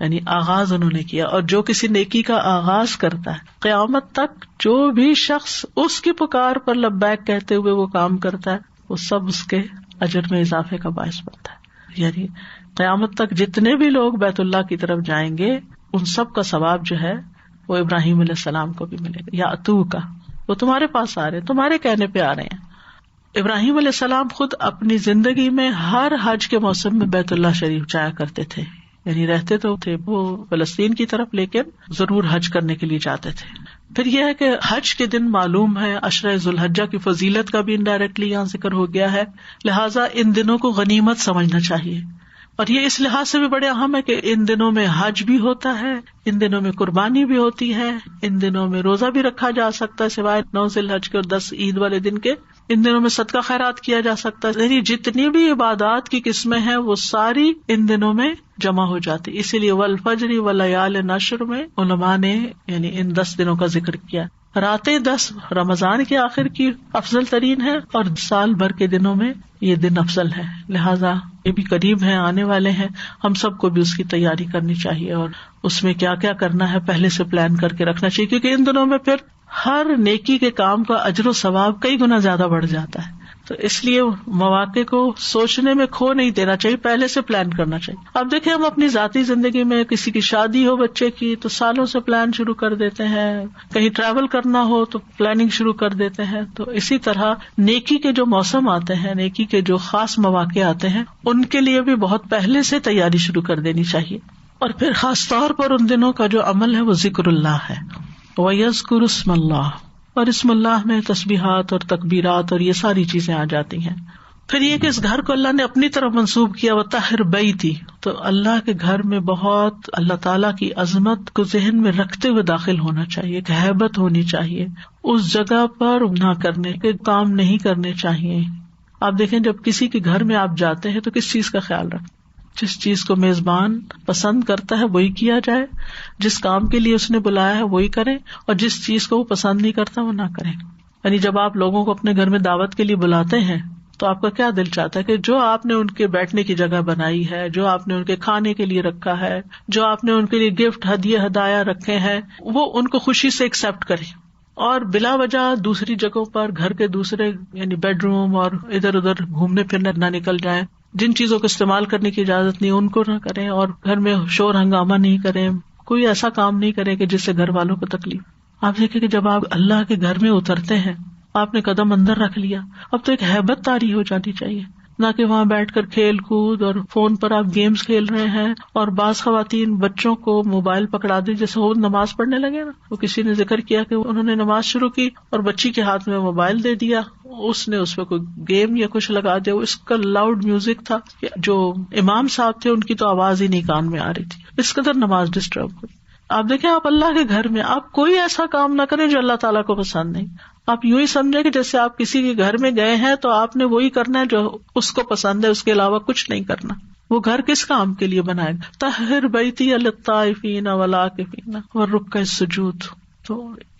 یعنی آغاز انہوں نے کیا۔ اور جو کسی نیکی کا آغاز کرتا ہے، قیامت تک جو بھی شخص اس کی پکار پر لبیک کہتے ہوئے وہ کام کرتا ہے، وہ سب اس کے اجر میں اضافے کا باعث بنتا ہے۔ یعنی قیامت تک جتنے بھی لوگ بیت اللہ کی طرف جائیں گے ان سب کا ثواب جو ہے وہ ابراہیم علیہ السلام کو بھی ملے گا، یا اتو کا، وہ تمہارے پاس آ رہے ہیں، تمہارے کہنے پہ آ رہے ہیں۔ ابراہیم علیہ السلام خود اپنی زندگی میں ہر حج کے موسم میں بیت اللہ شریف جایا کرتے تھے، یعنی رہتے تو تھے وہ فلسطین کی طرف لیکن ضرور حج کرنے کے لیے جاتے تھے۔ پھر یہ ہے کہ حج کے دن معلوم ہے عشرہ ذوالحجہ کی فضیلت کا بھی انڈائریکٹلی یہاں ذکر ہو گیا ہے، لہٰذا ان دنوں کو غنیمت سمجھنا چاہیے۔ اور یہ اس لحاظ سے بھی بڑے اہم ہے کہ ان دنوں میں حج بھی ہوتا ہے، ان دنوں میں قربانی بھی ہوتی ہے، ان دنوں میں روزہ بھی رکھا جا سکتا ہے سوائے 9 ذی الحج کے اور 10 عید والے دن کے، ان دنوں میں صدقہ خیرات کیا جا سکتا ہے، یعنی جتنی بھی عبادات کی قسمیں ہیں وہ ساری ان دنوں میں جمع ہو جاتی۔ اسی لیے والفجر ولیال عشر میں علماء نے یعنی ان 10 دنوں کا ذکر کیا۔ راتیں 10 رمضان کے آخر کی افضل ترین ہے اور سال بھر کے دنوں میں یہ دن افضل ہے، لہذا یہ بھی قریب ہیں، آنے والے ہیں، ہم سب کو بھی اس کی تیاری کرنی چاہیے اور اس میں کیا کیا کرنا ہے پہلے سے پلان کر کے رکھنا چاہیے، کیونکہ ان دنوں میں پھر ہر نیکی کے کام کا اجر و ثواب کئی گنا زیادہ بڑھ جاتا ہے۔ تو اس لیے مواقع کو سوچنے میں کھو نہیں دینا چاہیے، پہلے سے پلان کرنا چاہیے۔ اب دیکھیں ہم اپنی ذاتی زندگی میں کسی کی شادی ہو بچے کی تو سالوں سے پلان شروع کر دیتے ہیں، کہیں ٹریول کرنا ہو تو پلاننگ شروع کر دیتے ہیں۔ تو اسی طرح نیکی کے جو موسم آتے ہیں، نیکی کے جو خاص مواقع آتے ہیں، ان کے لیے بھی بہت پہلے سے تیاری شروع کر دینی چاہیے۔ اور پھر خاص طور پر ان دنوں کا جو عمل ہے وہ ذکر اللہ ہے، وَيَذْكُرُ اسْمَ اللَّهِ، اور اسم اللہ میں تسبیحات اور تکبیرات اور یہ ساری چیزیں آ جاتی ہیں۔ پھر یہ کہ اس گھر کو اللہ نے اپنی طرف منسوب کیا، وطہر بیتی، تو اللہ کے گھر میں بہت اللہ تعالیٰ کی عظمت کو ذہن میں رکھتے ہوئے داخل ہونا چاہیے، ایک ہیبت ہونی چاہیے، اس جگہ پر نہ کرنے کے کام نہیں کرنے چاہیے. آپ دیکھیں جب کسی کے گھر میں آپ جاتے ہیں تو کس چیز کا خیال رکھیں؟ جس چیز کو میزبان پسند کرتا ہے وہی کیا جائے، جس کام کے لیے اس نے بلایا ہے وہی کریں، اور جس چیز کو وہ پسند نہیں کرتا وہ نہ کریں. یعنی جب آپ لوگوں کو اپنے گھر میں دعوت کے لیے بلاتے ہیں تو آپ کا کیا دل چاہتا ہے کہ جو آپ نے ان کے بیٹھنے کی جگہ بنائی ہے، جو آپ نے ان کے کھانے کے لیے رکھا ہے، جو آپ نے ان کے لیے گفٹ ہدیے ہدایا رکھے ہیں، وہ ان کو خوشی سے ایکسپٹ کریں، اور بلا وجہ دوسری جگہوں پر گھر کے دوسرے یعنی بیڈ روم اور ادھر ادھر گھومنے پھرنے نہ نکل جائیں. جن چیزوں کو استعمال کرنے کی اجازت نہیں ان کو نہ کریں، اور گھر میں شور ہنگامہ نہیں کریں، کوئی ایسا کام نہیں کریں کہ جس سے گھر والوں کو تکلیف. آپ دیکھیں کہ جب آپ اللہ کے گھر میں اترتے ہیں، آپ نے قدم اندر رکھ لیا، اب تو ایک ہیبت طاری ہو جانی چاہیے، نہ کہ وہاں بیٹھ کر کھیل کود اور فون پر آپ گیمز کھیل رہے ہیں. اور بعض خواتین بچوں کو موبائل پکڑا دی، جیسے وہ نماز پڑھنے لگے نا، وہ کسی نے ذکر کیا کہ انہوں نے نماز شروع کی اور بچی کے ہاتھ میں موبائل دے دیا، اس نے اس پہ کوئی گیم یا کچھ لگا دیا. اس کا لاؤڈ میوزک تھا، جو امام صاحب تھے ان کی تو آواز ہی نہیں کان میں آ رہی تھی، اس قدر نماز ڈسٹرب ہوئی. آپ دیکھیں آپ اللہ کے گھر میں آپ کوئی ایسا کام نہ کریں جو اللہ تعالیٰ کو پسند نہیں. آپ یوں ہی سمجھیں کہ جیسے آپ کسی کے گھر میں گئے ہیں تو آپ نے وہی کرنا ہے جو اس کو پسند ہے، اس کے علاوہ کچھ نہیں کرنا. وہ گھر کس کام کے لیے بنائے گا؟ طہر بیتی للطائفین والعاکفین والرکع السجود. تو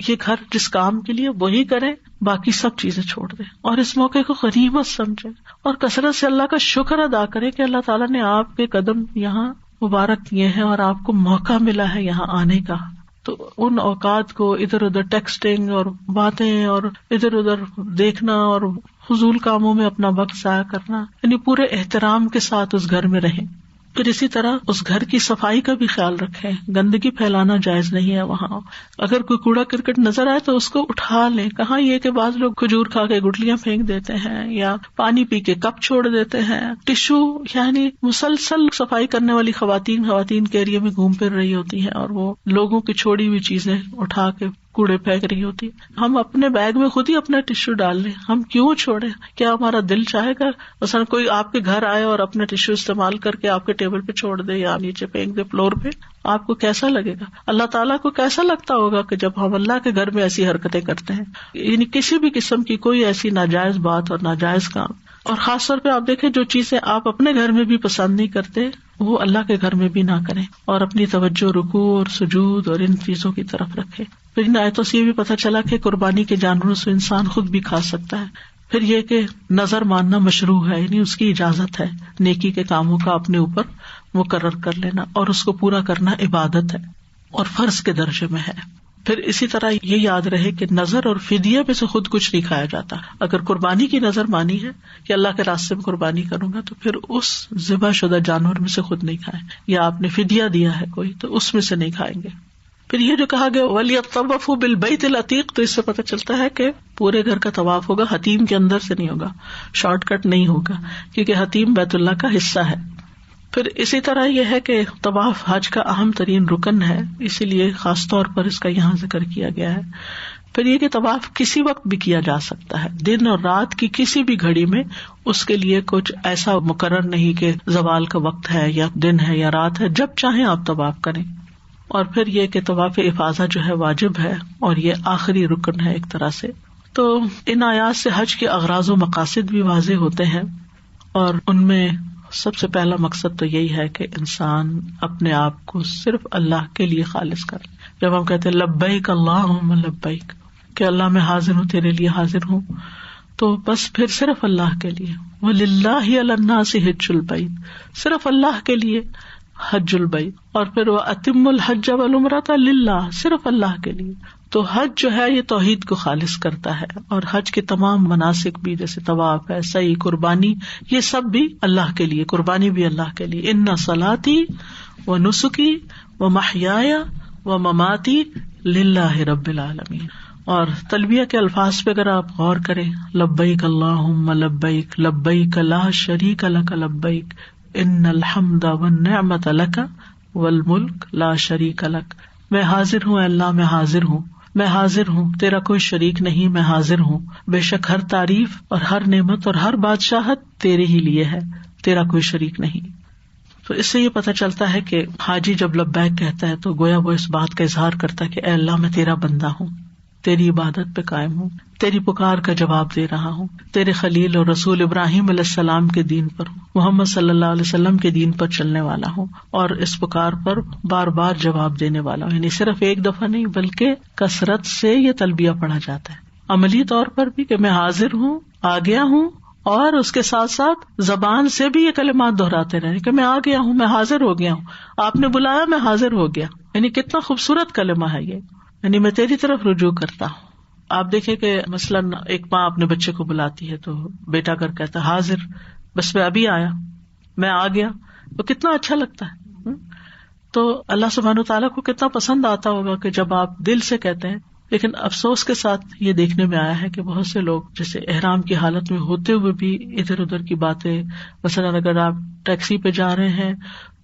یہ گھر جس کام کے لیے وہی کریں، باقی سب چیزیں چھوڑ دیں، اور اس موقع کو غنیمت سمجھیں اور کثرت سے اللہ کا شکر ادا کریں کہ اللہ تعالیٰ نے آپ کے قدم یہاں مبارک کیے ہیں اور آپ کو موقع ملا ہے یہاں آنے کا. تو ان اوقات کو ادھر ادھر ٹیکسٹنگ اور باتیں اور ادھر ادھر دیکھنا اور فضول کاموں میں اپنا وقت ضائع کرنا، یعنی پورے احترام کے ساتھ اس گھر میں رہیں. پھر اسی طرح اس گھر کی صفائی کا بھی خیال رکھیں، گندگی پھیلانا جائز نہیں ہے. وہاں اگر کوئی کوڑا کرکٹ نظر آئے تو اس کو اٹھا لیں. کہاں یہ کہ بعض لوگ کھجور کھا کے گٹلیاں پھینک دیتے ہیں یا پانی پی کے کپ چھوڑ دیتے ہیں. ٹشو یعنی مسلسل صفائی کرنے والی خواتین کے ایریا میں گھوم پھر رہی ہوتی ہیں اور وہ لوگوں کی چھوڑی ہوئی چیزیں اٹھا کے کوڑے پھینک رہی ہوتی. ہم اپنے بیگ میں خود ہی اپنا ٹشو ڈال لیں، ہم کیوں چھوڑیں؟ کیا ہمارا دل چاہے گا مثلا کوئی آپ کے گھر آئے اور اپنا ٹشو استعمال کر کے آپ کے ٹیبل پہ چھوڑ دے یا نیچے پھینک دے فلور پہ؟ آپ کو کیسا لگے گا؟ اللہ تعالیٰ کو کیسا لگتا ہوگا کہ جب ہم اللہ کے گھر میں ایسی حرکتیں کرتے ہیں؟ یعنی کسی بھی قسم کی کوئی ایسی ناجائز بات اور ناجائز کام، اور خاص طور پہ آپ دیکھیں جو چیزیں آپ اپنے گھر میں بھی پسند نہیں کرتے وہ اللہ کے گھر میں بھی نہ کریں، اور اپنی توجہ رکوع اور سجود اور ان چیزوں کی طرف رکھیں. پھر ان آیتوں سے یہ بھی پتہ چلا کہ قربانی کے جانوروں سے انسان خود بھی کھا سکتا ہے. پھر یہ کہ نظر ماننا مشروع ہے، یعنی اس کی اجازت ہے. نیکی کے کاموں کا اپنے اوپر مقرر کر لینا اور اس کو پورا کرنا عبادت ہے اور فرض کے درجے میں ہے. پھر اسی طرح یہ یاد رہے کہ نظر اور فدیہ میں سے خود کچھ نہیں کھایا جاتا. اگر قربانی کی نظر مانی ہے کہ اللہ کے راستے میں قربانی کروں گا تو پھر اس ذبح شدہ جانور میں سے خود نہیں کھائیں، یا آپ نے فدیہ دیا ہے کوئی تو اس میں سے نہیں کھائیں گے. پھر یہ جو کہا گیا وَلْيَطَّوَّفُوا بِالْبَيْتِ الْعَتِيقِ، تو اس سے پتہ چلتا ہے کہ پورے گھر کا طواف ہوگا، حتیم کے اندر سے نہیں ہوگا، شارٹ کٹ نہیں ہوگا، کیونکہ حتیم بیت اللہ کا حصہ ہے. پھر اسی طرح یہ ہے کہ طواف حج کا اہم ترین رکن ہے، اسی لیے خاص طور پر اس کا یہاں ذکر کیا گیا ہے. پھر یہ کہ طواف کسی وقت بھی کیا جا سکتا ہے، دن اور رات کی کسی بھی گھڑی میں، اس کے لیے کچھ ایسا مقرر نہیں کہ زوال کا وقت ہے یا دن ہے یا رات ہے، جب چاہیں آپ طواف کریں. اور پھر یہ کہ طواف افاضہ جو ہے واجب ہے اور یہ آخری رکن ہے ایک طرح سے. تو ان آیات سے حج کے اغراض و مقاصد بھی واضح ہوتے ہیں، اور ان میں سب سے پہلا مقصد تو یہی ہے کہ انسان اپنے آپ کو صرف اللہ کے لیے خالص کرے. جب ہم کہتے ہیں لبیک اللہم لبیک، کہ اللہ میں حاضر ہوں، تیرے لیے حاضر ہوں، تو بس پھر صرف اللہ کے لیے. وَلِلَّهِ عَلَى النَّاسِ حِجُّ الْبَيْتِ، صرف اللہ کے لیے حج البیت. اور پھر وَأَتِمُّ الْحَجَّ وَالْعُمْرَةَ لِلَّهِ، صرف اللہ کے لیے. تو حج جو ہے یہ توحید کو خالص کرتا ہے، اور حج کے تمام مناسک بھی جیسے طواف ہے، سعی، قربانی، یہ سب بھی اللہ کے لیے، قربانی بھی اللہ کے لیے. ان صلاتی و نسکی و محیای و مماتی للہ رب العالمین. اور تلبیہ کے الفاظ پہ اگر آپ غور کریں، لبیک اللہم لبیک لبیک لا شریک لک لبیک ان الحمد والنعمت لک والملک لا شریک لک. میں حاضر ہوں اللہ، میں حاضر ہوں، میں حاضر ہوں، تیرا کوئی شریک نہیں، میں حاضر ہوں، بے شک ہر تعریف اور ہر نعمت اور ہر بادشاہت تیرے ہی لیے ہے، تیرا کوئی شریک نہیں۔ تو اس سے یہ پتہ چلتا ہے کہ حاجی جب لبیک کہتا ہے تو گویا وہ اس بات کا اظہار کرتا ہے کہ اے اللہ میں تیرا بندہ ہوں، تیری عبادت پہ قائم ہوں، تیری پکار کا جواب دے رہا ہوں، تیرے خلیل اور رسول ابراہیم علیہ السلام کے دین پر ہوں، محمد صلی اللہ علیہ وسلم کے دین پر چلنے والا ہوں، اور اس پکار پر بار بار جواب دینے والا ہوں۔ یعنی صرف ایک دفعہ نہیں بلکہ کثرت سے یہ تلبیہ پڑھا جاتا ہے، عملی طور پر بھی کہ میں حاضر ہوں، آ گیا ہوں، اور اس کے ساتھ ساتھ زبان سے بھی یہ کلمات دہراتے رہے کہ میں آ گیا ہوں، میں حاضر ہو گیا ہوں، آپ نے بلایا میں حاضر ہو گیا۔ یعنی کتنا خوبصورت کلمہ ہے یہ، یعنی میں تیری طرف رجوع کرتا ہوں۔ آپ دیکھیں کہ مثلاً ایک ماں اپنے بچے کو بلاتی ہے تو بیٹا کر کہتا ہے حاضر، بس میں ابھی آیا، میں آ گیا، تو کتنا اچھا لگتا ہے۔ تو اللہ سبحانہ وتعالیٰ کو کتنا پسند آتا ہوگا کہ جب آپ دل سے کہتے ہیں۔ لیکن افسوس کے ساتھ یہ دیکھنے میں آیا ہے کہ بہت سے لوگ جیسے احرام کی حالت میں ہوتے ہوئے بھی ادھر ادھر کی باتیں، مثلاً اگر آپ ٹیکسی پہ جا رہے ہیں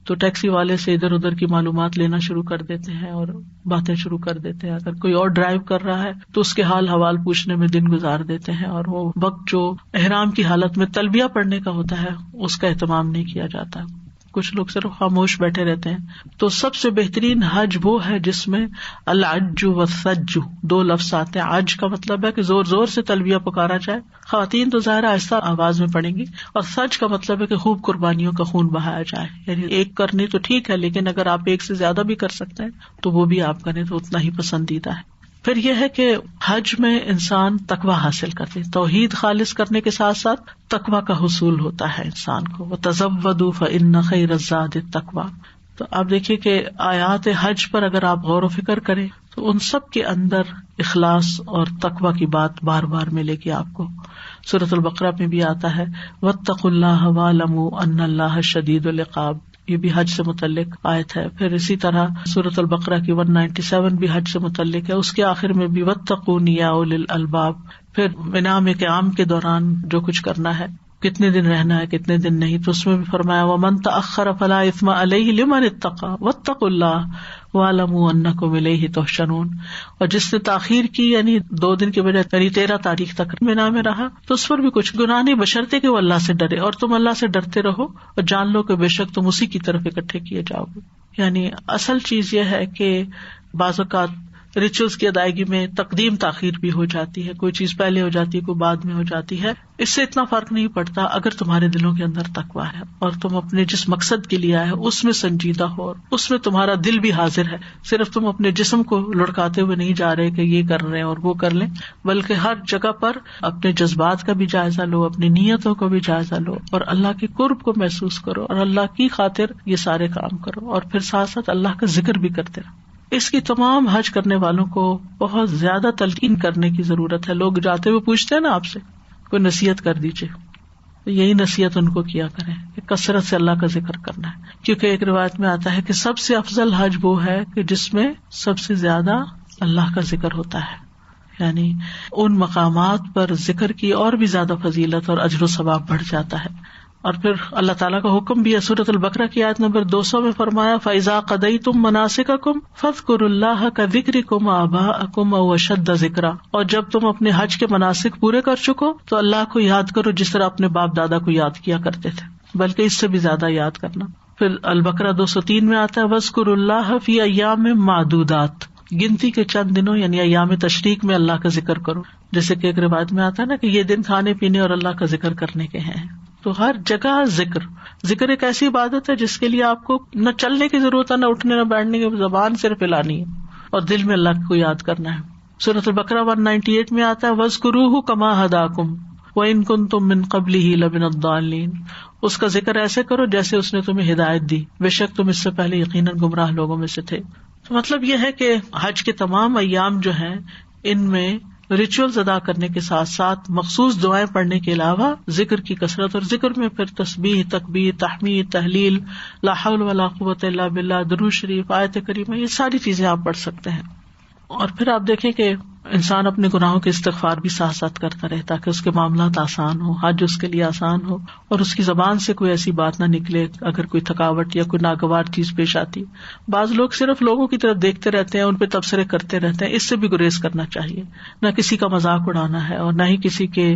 تو ٹیکسی والے سے ادھر ادھر کی معلومات لینا شروع کر دیتے ہیں اور باتیں شروع کر دیتے ہیں۔ اگر کوئی اور ڈرائیو کر رہا ہے تو اس کے حال حوال پوچھنے میں دن گزار دیتے ہیں، اور وہ وقت جو احرام کی حالت میں تلبیہ پڑھنے کا ہوتا ہے اس کا اہتمام نہیں کیا جاتا۔ کچھ لوگ صرف خاموش بیٹھے رہتے ہیں۔ تو سب سے بہترین حج وہ ہے جس میں العج والثج دو لفظ آتے ہیں۔ عج کا مطلب ہے کہ زور زور سے تلبیہ پکارا جائے، خواتین تو ظاہر آہستہ آواز میں پڑھیں گی، اور سج کا مطلب ہے کہ خوب قربانیوں کا خون بہایا جائے۔ یعنی ایک کرنی تو ٹھیک ہے، لیکن اگر آپ ایک سے زیادہ بھی کر سکتے ہیں تو وہ بھی آپ کریں تو اتنا ہی پسندیدہ ہے۔ پھر یہ ہے کہ حج میں انسان تقویٰ حاصل کرتے، توحید خالص کرنے کے ساتھ ساتھ تقویٰ کا حصول ہوتا ہے انسان کو۔ وَتَزَوَّدُوا فَإِنَّ خَيْرَ الزَّادِ التَّقْوَىٰ۔ تو آپ دیکھیے کہ آیات حج پر اگر آپ غور و فکر کریں تو ان سب کے اندر اخلاص اور تقویٰ کی بات بار بار ملے گی آپ کو۔ سورۃ البقرہ میں بھی آتا ہے وَاتَّقُوا اللَّهَ وَاعْلَمُوا أَنَّ اللَّهَ شَدِيدُ الْعِقَابِ، یہ بھی حج سے متعلق آیت ہے۔ پھر اسی طرح سورۃ البقرہ کی 197 بھی حج سے متعلق ہے، اس کے آخر میں بھی وَاتَّقُونِ يَا أُولِي الْأَلْبَابِ۔ پھر انعام قیام کے دوران جو کچھ کرنا ہے، کتنے دن رہنا ہے کتنے دن نہیں، تو اس میں بھی فرمایا وَمَن تَأَخَّرَ فَلَا إِثْمَ عَلَيْهِ لِمَنِ اتَّقَىٰ وَاتَّقُوا اللَّهَ وَاعْلَمُوا أَنَّكُمْ إِلَيْهِ تُحْشَرُونَ۔ اور جس نے تاخیر کی یعنی 2 دن کے بجائے یعنی 13 تاریخ تک مینا میں رہا تو اس پر بھی کچھ گناہ نہیں، بشرطے کہ وہ اللہ سے ڈرے، اور تم اللہ سے ڈرتے رہو اور جان لو کہ بے شک تم اسی کی طرف اکٹھے کیے جاؤ گے۔ یعنی اصل چیز یہ ہے کہ بعض اوقات ریچولس کی ادائیگی میں تقدیم تاخیر بھی ہو جاتی ہے، کوئی چیز پہلے ہو جاتی ہے کوئی بعد میں ہو جاتی ہے، اس سے اتنا فرق نہیں پڑتا اگر تمہارے دلوں کے اندر تقویٰ ہے اور تم اپنے جس مقصد کے لیے آئے اس میں سنجیدہ ہو اور اس میں تمہارا دل بھی حاضر ہے، صرف تم اپنے جسم کو لڑکاتے ہوئے نہیں جا رہے کہ یہ کر رہے ہیں اور وہ کر لیں، بلکہ ہر جگہ پر اپنے جذبات کا بھی جائزہ لو، اپنی نیتوں کا بھی جائزہ لو، اور اللہ کے قرب کو محسوس کرو اور اللہ کی خاطر یہ سارے کام کرو، اور پھر ساتھ ساتھ اللہ کا ذکر بھی کرتے رہو۔ اس کی تمام حج کرنے والوں کو بہت زیادہ تلقین کرنے کی ضرورت ہے۔ لوگ جاتے ہوئے پوچھتے ہیں نا آپ سے کوئی نصیحت کر دیجیے، تو یہی نصیحت ان کو کیا کریں کہ کثرت سے اللہ کا ذکر کرنا ہے، کیونکہ ایک روایت میں آتا ہے کہ سب سے افضل حج وہ ہے کہ جس میں سب سے زیادہ اللہ کا ذکر ہوتا ہے، یعنی ان مقامات پر ذکر کی اور بھی زیادہ فضیلت اور اجر و ثواب بڑھ جاتا ہے۔ اور پھر اللہ تعالیٰ کا حکم بھی ہے، سورۃ البقرہ کی آیت نمبر 200 میں فرمایا فَإِذَا قَضَيْتُم مَّنَاسِكَكُمْ فَاذْكُرُوا اللَّهَ كَذِكْرِكُمْ آبَاءَكُمْ أَوْ أَشَدَّ ذِكْرًا۔ اور جب تم اپنے حج کے مناسک پورے کر چکو تو اللہ کو یاد کرو جس طرح اپنے باپ دادا کو یاد کیا کرتے تھے، بلکہ اس سے بھی زیادہ یاد کرنا۔ پھر البقرہ 203 میں آتا ہے وَاذْكُرُوا اللَّهَ فِي أَيَّامٍ مَّعْدُودَاتٍ، گنتی کے چند دنوں یعنی ایام تشریق میں اللہ کا ذکر کرو، جیسے کہ ایک روایت میں آتا ہے نا کہ یہ دن کھانے پینے اور اللہ کا ذکر کرنے کے ہیں۔ تو ہر جگہ ذکر ایک ایسی عبادت ہے جس کے لیے آپ کو نہ چلنے کی ضرورت ہے، نہ اٹھنے نہ بیٹھنے کی، زبان صرف ہلانی ہے اور دل میں اللہ کو یاد کرنا ہے۔ سورۃ البقرہ 198 میں آتا ہے وَاذْكُرُوهُ كَمَا هَدَاكُمْ وَإِن كُنتُم مِّن قَبْلِهِ لَمِنَ الضَّالِّينَ، اس کا ذکر ایسے کرو جیسے اس نے تمہیں ہدایت دی، بے شک تم اس سے پہلے یقیناً گمراہ لوگوں میں سے تھے۔ تو مطلب یہ ہے کہ حج کے تمام ایام جو ہیں ان میں ریچولز ادا کرنے کے ساتھ ساتھ مخصوص دعائیں پڑھنے کے علاوہ ذکر کی کثرت، اور ذکر میں پھر تسبیح، تکبیر، تحمید، تہلیل، لا حول ولا قوت الا باللہ، درود شریف، آیت کریمہ، یہ ساری چیزیں آپ پڑھ سکتے ہیں۔ اور پھر آپ دیکھیں کہ انسان اپنے گناہوں کے استغفار بھی ساتھ ساتھ کرتا رہے تاکہ اس کے معاملات آسان ہو، حج اس کے لیے آسان ہو، اور اس کی زبان سے کوئی ایسی بات نہ نکلے اگر کوئی تھکاوٹ یا کوئی ناگوار چیز پیش آتی. بعض لوگ صرف لوگوں کی طرف دیکھتے رہتے ہیں، ان پہ تبصرے کرتے رہتے ہیں. اس سے بھی گریز کرنا چاہیے. نہ کسی کا مذاق اڑانا ہے اور نہ ہی کسی کے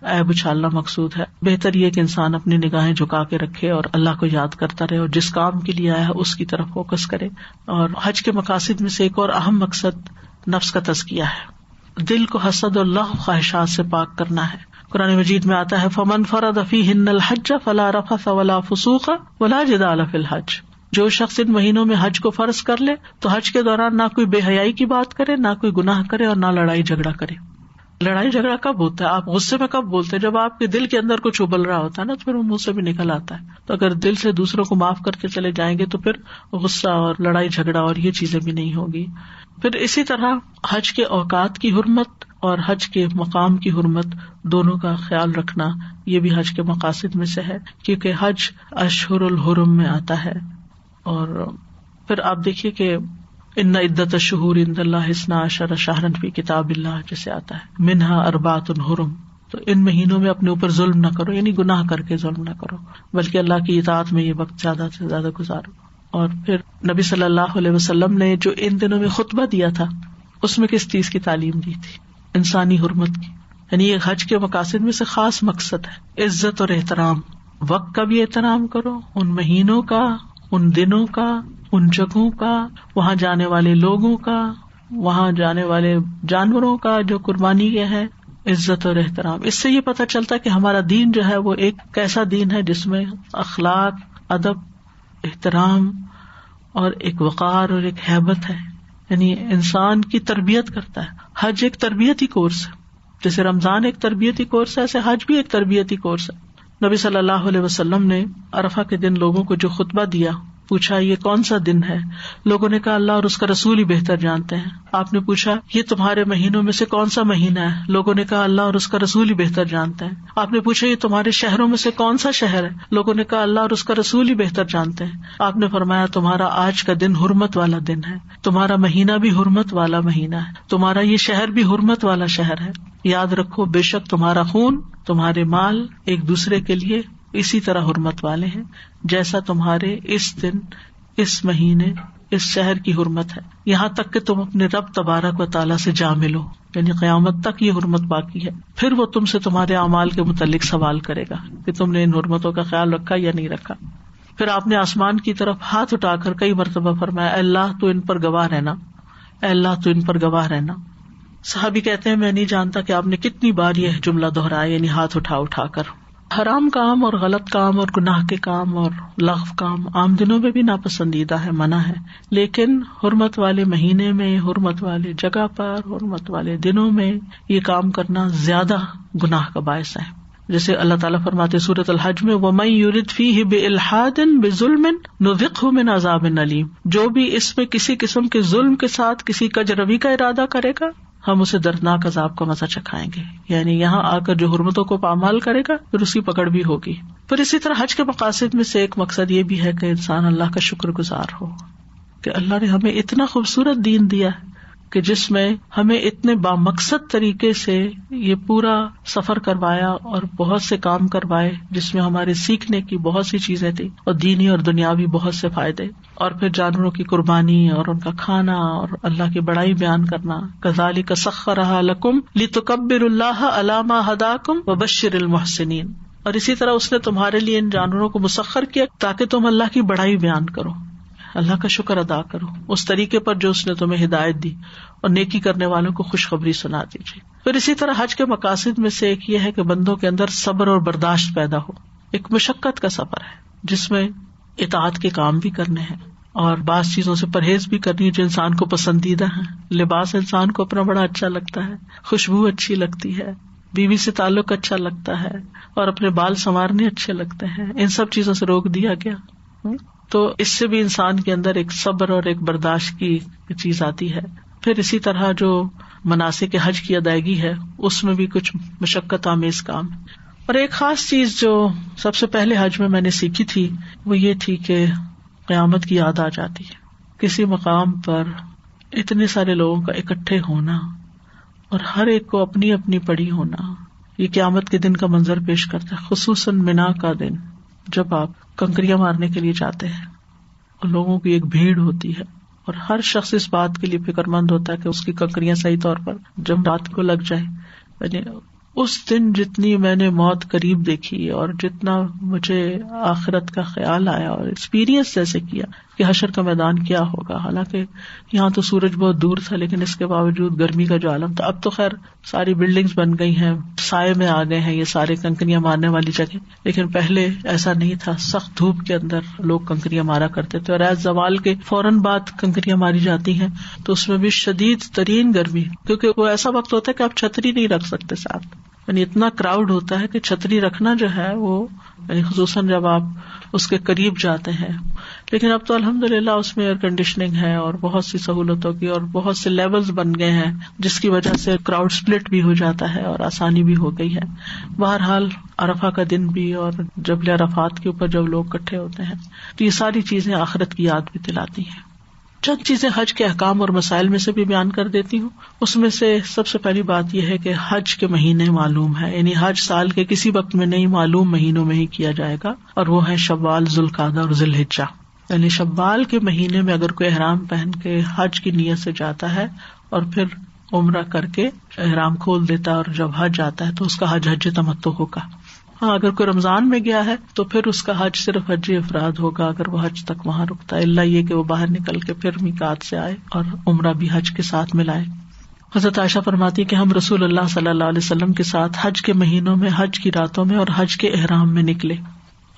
عیب اچھالنا مقصود ہے. بہتر یہ کہ انسان اپنی نگاہیں جھکا کے رکھے اور اللہ کو یاد کرتا رہے اور جس کام کے لیے آیا ہے اس کی طرف فوکس کرے. اور حج کے مقاصد میں سے ایک اور اہم مقصد نفس کا تزکیہ ہے. دل کو حسد اور لغو خواہشات سے پاک کرنا ہے. قرآن مجید میں آتا ہے فمن فرض فیہن الحج فلا رفث ولا فسوق ولا جدال فی الحج. جو شخص ان مہینوں میں حج کو فرض کر لے تو حج کے دوران نہ کوئی بے حیائی کی بات کرے، نہ کوئی گناہ کرے اور نہ لڑائی جھگڑا کرے. لڑائی جھگڑا کب ہوتا ہے؟ آپ غصے میں کب بولتے ہیں؟ جب آپ کے دل کے اندر کچھ ابل رہا ہوتا ہے نا، تو پھر وہ منہ سے بھی نکل آتا ہے. تو اگر دل سے دوسروں کو معاف کرتے چلے جائیں گے تو پھر غصہ اور لڑائی جھگڑا اور یہ چیزیں بھی نہیں ہوگی. پھر اسی طرح حج کے اوقات کی حرمت اور حج کے مقام کی حرمت دونوں کا خیال رکھنا، یہ بھی حج کے مقاصد میں سے ہے، کیونکہ حج اشہر الحرم میں آتا ہے. اور پھر آپ دیکھیے کہ ان عدت الشہور عند اللہ 12 شہرا فی کتاب اللہ جیسے آتا ہے منہا اربعۃ حرم. تو ان مہینوں میں اپنے اوپر ظلم نہ کرو، یعنی گناہ کر کے ظلم نہ کرو، بلکہ اللہ کی اطاعت میں یہ وقت زیادہ سے زیادہ گزارو. اور پھر نبی صلی اللہ علیہ وسلم نے جو ان دنوں میں خطبہ دیا تھا اس میں کس چیز کی تعلیم دی تھی؟ انسانی حرمت کی. یعنی یہ حج کے مقاصد میں سے خاص مقصد ہے عزت اور احترام. وقت کا بھی احترام کرو، ان مہینوں کا، ان دنوں کا، ان جگہوں کا، وہاں جانے والے لوگوں کا، وہاں جانے والے جانوروں کا جو قربانی کے ہے. عزت اور احترام. اس سے یہ پتہ چلتا ہے کہ ہمارا دین جو ہے وہ ایک کیسا دین ہے جس میں اخلاق، ادب، احترام اور ایک وقار اور ایک ہیبت ہے. یعنی انسان کی تربیت کرتا ہے. حج ایک تربیتی کورس ہے، جیسے رمضان ایک تربیتی کورس ہے، ایسے حج بھی ایک تربیتی کورس ہے. نبی صلی اللہ علیہ وسلم نے عرفہ کے دن لوگوں کو جو خطبہ دیا، پوچھا یہ کون سا دن ہے؟ لوگوں نے کہا اللہ اور اس کا رسول ہی بہتر جانتے ہیں. آپ نے پوچھا یہ تمہارے مہینوں میں سے کون سا مہینہ ہے؟ لوگوں نے کہا اللہ اور اس کا رسول ہی بہتر جانتے ہیں. آپ نے پوچھا یہ تمہارے شہروں میں سے کون سا شہر ہے؟ لوگوں نے کہا اللہ اور اس کا رسول ہی بہتر جانتے ہیں. آپ نے فرمایا تمہارا آج کا دن حرمت والا دن ہے، تمہارا مہینہ بھی حرمت والا مہینہ ہے، تمہارا یہ شہر بھی حرمت والا شہر ہے. یاد رکھو بے شک تمہارا خون، تمہارے مال ایک دوسرے کے لیے اسی طرح حرمت والے ہیں جیسا تمہارے اس دن، اس مہینے، اس شہر کی حرمت ہے، یہاں تک کہ تم اپنے رب تبارک و تعالیٰ سے جا ملو. یعنی قیامت تک یہ حرمت باقی ہے. پھر وہ تم سے تمہارے اعمال کے متعلق سوال کرے گا کہ تم نے ان حرمتوں کا خیال رکھا یا نہیں رکھا. پھر آپ نے آسمان کی طرف ہاتھ اٹھا کر کئی مرتبہ فرمایا اے اللہ تو ان پر گواہ رہنا، اے اللہ تو ان پر گواہ رہنا. صحابی کہتے ہیں میں نہیں جانتا کہ آپ نے کتنی بار یہ جملہ دہرایا، یعنی ہاتھ اٹھا اٹھا کر. حرام کام اور غلط کام اور گناہ کے کام اور لغو کام عام دنوں میں بھی ناپسندیدہ ہے، منع ہے، لیکن حرمت والے مہینے میں، حرمت والے جگہ پر، حرمت والے دنوں میں یہ کام کرنا زیادہ گناہ کا باعث ہے. جیسے اللہ تعالیٰ فرماتے سورۃ الحج میں وَمَن يُرِدْ فِيهِ بِإِلْحَادٍ بِظُلْمٍ نُذِقْهُ مِنْ عَذَابٍ أَلِيمٍ. جو بھی اس میں کسی قسم کے ظلم کے ساتھ کسی کجروی کا ارادہ کرے گا ہم اسے دردناک عذاب کا مزہ چکھائیں گے. یعنی یہاں آ کر جو حرمتوں کو پامال کرے گا پھر اس کی پکڑ بھی ہوگی. پھر اسی طرح حج کے مقاصد میں سے ایک مقصد یہ بھی ہے کہ انسان اللہ کا شکر گزار ہو کہ اللہ نے ہمیں اتنا خوبصورت دین دیا ہے کہ جس میں ہمیں اتنے بامقصد طریقے سے یہ پورا سفر کروایا اور بہت سے کام کروائے جس میں ہمارے سیکھنے کی بہت سی چیزیں تھی اور دینی اور دنیاوی بہت سے فائدے. اور پھر جانوروں کی قربانی اور ان کا کھانا اور اللہ کی بڑائی بیان کرنا. کذالک سخرھا لکم لتکبروا اللہ علی ما ھداکم وبشر المحسنین. اور اسی طرح اس نے تمہارے لیے ان جانوروں کو مسخر کیا تاکہ تم اللہ کی بڑائی بیان کرو، اللہ کا شکر ادا کرو اس طریقے پر جو اس نے تمہیں ہدایت دی، اور نیکی کرنے والوں کو خوشخبری سنا دیجیے. پھر اسی طرح حج کے مقاصد میں سے ایک یہ ہے کہ بندوں کے اندر صبر اور برداشت پیدا ہو. ایک مشقت کا سفر ہے جس میں اطاعت کے کام بھی کرنے ہیں اور بعض چیزوں سے پرہیز بھی کرنی ہے جو انسان کو پسندیدہ ہیں. لباس انسان کو اپنا بڑا اچھا لگتا ہے، خوشبو اچھی لگتی ہے، بیوی سے تعلق اچھا لگتا ہے اور اپنے بال سنوارنے اچھے لگتے ہیں. ان سب چیزوں سے روک دیا گیا تو اس سے بھی انسان کے اندر ایک صبر اور ایک برداشت کی چیز آتی ہے. پھر اسی طرح جو مناسک حج کی ادائیگی ہے اس میں بھی کچھ مشقت آمیز کام. اور ایک خاص چیز جو سب سے پہلے حج میں نے سیکھی تھی وہ یہ تھی کہ قیامت کی یاد آ جاتی ہے. کسی مقام پر اتنے سارے لوگوں کا اکٹھے ہونا اور ہر ایک کو اپنی اپنی پڑی ہونا. یہ قیامت کے دن کا منظر پیش کرتا ہے، خصوصاً منا کا دن جب آپ کنکریاں مارنے کے لیے جاتے ہیں. لوگوں کی ایک بھیڑ ہوتی ہے اور ہر شخص اس بات کے لیے فکر مند ہوتا ہے کہ اس کی کنکریاں صحیح طور پر جب رات کو لگ جائے. یعنی اس دن جتنی میں نے موت قریب دیکھی اور جتنا مجھے آخرت کا خیال آیا اور ایکسپیرینس جیسے کیا کہ حشر کا میدان کیا ہوگا. حالانکہ یہاں تو سورج بہت دور تھا لیکن اس کے باوجود گرمی کا جو عالم تھا. اب تو خیر ساری بلڈنگز بن گئی ہیں، سائے میں آ گئے ہیں یہ سارے کنکریاں مارنے والی جگہ، لیکن پہلے ایسا نہیں تھا. سخت دھوپ کے اندر لوگ کنکریاں مارا کرتے تھے، اور ایز زوال کے فوراً بعد کنکریاں ماری جاتی ہیں تو اس میں بھی شدید ترین گرمی، کیونکہ وہ ایسا وقت ہوتا ہے کہ آپ چھتری نہیں رکھ سکتے ساتھ. یعنی اتنا کراؤڈ ہوتا ہے کہ چھتری رکھنا جو ہے وہ، یعنی خصوصاً جب آپ اس کے قریب جاتے ہیں. لیکن اب تو الحمدللہ اس میں ایئر کنڈیشننگ ہے اور بہت سی سہولتوں کی اور بہت سے لیولز بن گئے ہیں جس کی وجہ سے کراؤڈ سپلٹ بھی ہو جاتا ہے اور آسانی بھی ہو گئی ہے. بہرحال عرفہ کا دن بھی اور جبل عرفات کے اوپر جب لوگ اکٹھے ہوتے ہیں تو یہ ساری چیزیں آخرت کی یاد بھی دلاتی ہیں. چند چیزیں حج کے احکام اور مسائل میں سے بھی بیان کر دیتی ہوں. اس میں سے سب سے پہلی بات یہ ہے کہ حج کے مہینے معلوم ہے، یعنی حج سال کے کسی وقت میں نہیں، معلوم مہینوں میں ہی کیا جائے گا، اور وہ ہے شوال، ذوالقعدہ اور ذی الحجہ. یعنی شوال کے مہینے میں اگر کوئی احرام پہن کے حج کی نیت سے جاتا ہے اور پھر عمرہ کر کے احرام کھول دیتا ہے اور جب حج آتا ہے تو اس کا حج حج تمتع ہوگا. ہاں اگر کوئی رمضان میں گیا ہے تو پھر اس کا حج صرف حج افراد ہوگا اگر وہ حج تک وہاں رکتا ہے، اللہ یہ کہ وہ باہر نکل کے پھر میقات سے آئے اور عمرہ بھی حج کے ساتھ ملائے. حضرت عائشہ فرماتی کہ ہم رسول اللہ صلی اللہ علیہ وسلم کے ساتھ حج کے مہینوں میں، حج کی راتوں میں اور حج کے احرام میں نکلے،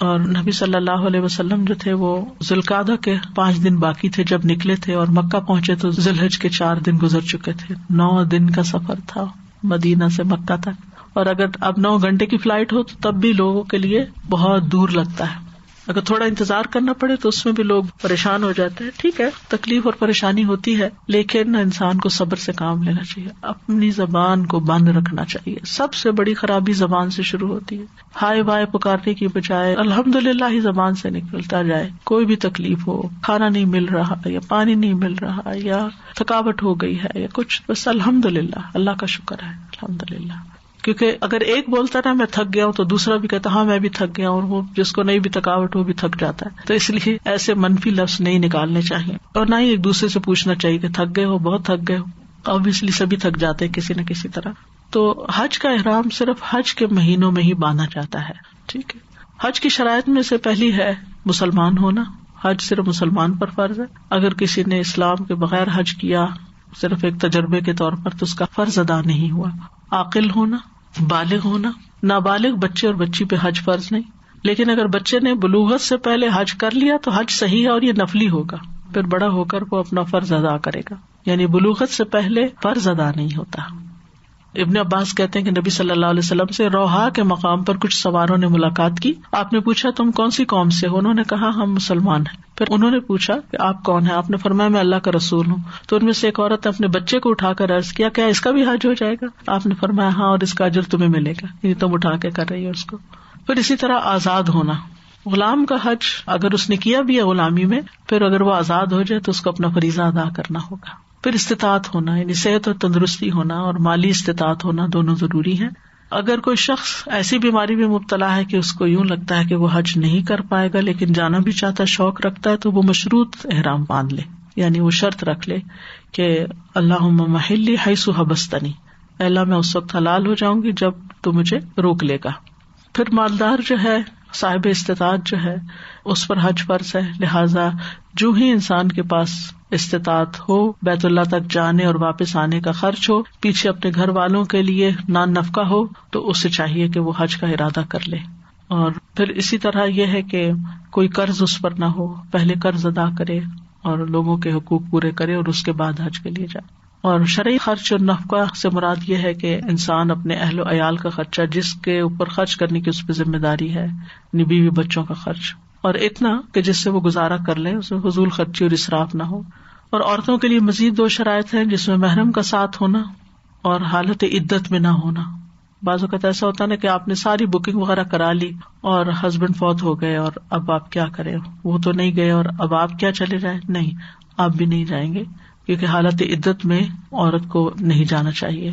اور نبی صلی اللہ علیہ وسلم جو تھے وہ ذوالقعدہ کے 5 دن باقی تھے جب نکلے تھے، اور مکہ پہنچے تو ذی الحجہ کے 4 دن گزر چکے تھے. 9 دن کا سفر تھا مدینہ سے مکہ تک، اور اگر اب 9 گھنٹے کی فلائٹ ہو تو تب بھی لوگوں کے لیے بہت دور لگتا ہے. اگر تھوڑا انتظار کرنا پڑے تو اس میں بھی لوگ پریشان ہو جاتے ہیں. ٹھیک ہے تکلیف اور پریشانی ہوتی ہے، لیکن انسان کو صبر سے کام لینا چاہیے، اپنی زبان کو بند رکھنا چاہیے. سب سے بڑی خرابی زبان سے شروع ہوتی ہے. ہائے بائے پکارنے کی بجائے الحمدللہ ہی زبان سے نکلتا جائے. کوئی بھی تکلیف ہو، کھانا نہیں مل رہا یا پانی نہیں مل رہا یا تھکاوٹ ہو گئی ہے یا کچھ، بس الحمدللہ، اللہ کا شکر ہے الحمدللہ. کیونکہ اگر ایک بولتا نا میں تھک گیا ہوں تو دوسرا بھی کہتا ہاں میں بھی تھک گیا ہوں، اور وہ جس کو نہیں بھی تھکاوٹ وہ بھی تھک جاتا ہے. تو اس لیے ایسے منفی لفظ نہیں نکالنے چاہیے، اور نہ ہی ایک دوسرے سے پوچھنا چاہیے کہ تھک گئے ہو، بہت تھک گئے ہو. obviously سبھی تھک جاتے ہیں کسی نہ کسی طرح. تو حج کا احرام صرف حج کے مہینوں میں ہی باندھا جاتا ہے. ٹھیک ہے. حج کی شرائط میں سے پہلی ہے مسلمان ہونا. حج صرف مسلمان پر فرض ہے. اگر کسی نے اسلام کے بغیر حج کیا صرف ایک تجربے کے طور پر تو اس کا فرض ادا نہیں ہوا. عاقل ہونا، بالغ ہونا. نابالغ بچے اور بچی پہ حج فرض نہیں، لیکن اگر بچے نے بلوغت سے پہلے حج کر لیا تو حج صحیح ہے اور یہ نفلی ہوگا، پھر بڑا ہو کر وہ اپنا فرض ادا کرے گا. یعنی بلوغت سے پہلے فرض ادا نہیں ہوتا. ابن عباس کہتے ہیں کہ نبی صلی اللہ علیہ وسلم سے روحا کے مقام پر کچھ سواروں نے ملاقات کی. آپ نے پوچھا تم کون سی قوم سے ہو؟ انہوں نے کہا ہم مسلمان ہیں. پھر انہوں نے پوچھا کہ آپ کون ہیں؟ آپ نے فرمایا میں اللہ کا رسول ہوں. تو ان میں سے ایک عورت نے اپنے بچے کو اٹھا کر عرض کیا کیا اس کا بھی حج ہو جائے گا؟ آپ نے فرمایا ہاں، اور اس کا اجر تمہیں ملے گا، یعنی تم اٹھا کے کر رہی ہو اس کو. پھر اسی طرح آزاد ہونا. غلام کا حج اگر اس نے کیا بھی ہے غلامی میں، پھر اگر وہ آزاد ہو جائے تو اس کو اپنا فریضہ ادا کرنا ہوگا. پھر استطاعت ہونا، یعنی صحت اور تندرستی ہونا اور مالی استطاعت ہونا دونوں ضروری ہیں. اگر کوئی شخص ایسی بیماری میں مبتلا ہے کہ اس کو یوں لگتا ہے کہ وہ حج نہیں کر پائے گا لیکن جانا بھی چاہتا ہے، شوق رکھتا ہے، تو وہ مشروط احرام باندھ لے. یعنی وہ شرط رکھ لے کہ اللہم محلی حیث حبستنی، اللہ میں اس وقت حلال ہو جاؤں گی جب تو مجھے روک لے گا. پھر مالدار جو ہے، صاحب استطاعت جو ہے، اس پر حج فرض ہے. لہذا جو ہی انسان کے پاس استطاعت ہو، بیت اللہ تک جانے اور واپس آنے کا خرچ ہو، پیچھے اپنے گھر والوں کے لیے نان نفقہ ہو، تو اسے چاہیے کہ وہ حج کا ارادہ کر لے. اور پھر اسی طرح یہ ہے کہ کوئی قرض اس پر نہ ہو، پہلے قرض ادا کرے اور لوگوں کے حقوق پورے کرے اور اس کے بعد حج کے لیے جائے. اور شرعی خرچ اور نفقہ سے مراد یہ ہے کہ انسان اپنے اہل و عیال کا خرچہ جس کے اوپر خرچ کرنے کی اس پہ ذمہ داری ہے، بیوی بچوں کا خرچ، اور اتنا کہ جس سے وہ گزارا کر لیں، اس میں فضول خرچی اور اسراف نہ ہو. اور عورتوں کے لیے مزید 2 شرائط ہیں جس میں محرم کا ساتھ ہونا اور حالت عدت میں نہ ہونا. بعض اوقات ایسا ہوتا ہے نا کہ آپ نے ساری بکنگ وغیرہ کرا لی اور ہسبینڈ فوت ہو گئے اور اب آپ کیا کریں، وہ تو نہیں گئے اور اب آپ کیا چلے جائیں. نہیں، آپ بھی نہیں جائیں گے کیونکہ حالت عدت میں عورت کو نہیں جانا چاہیے.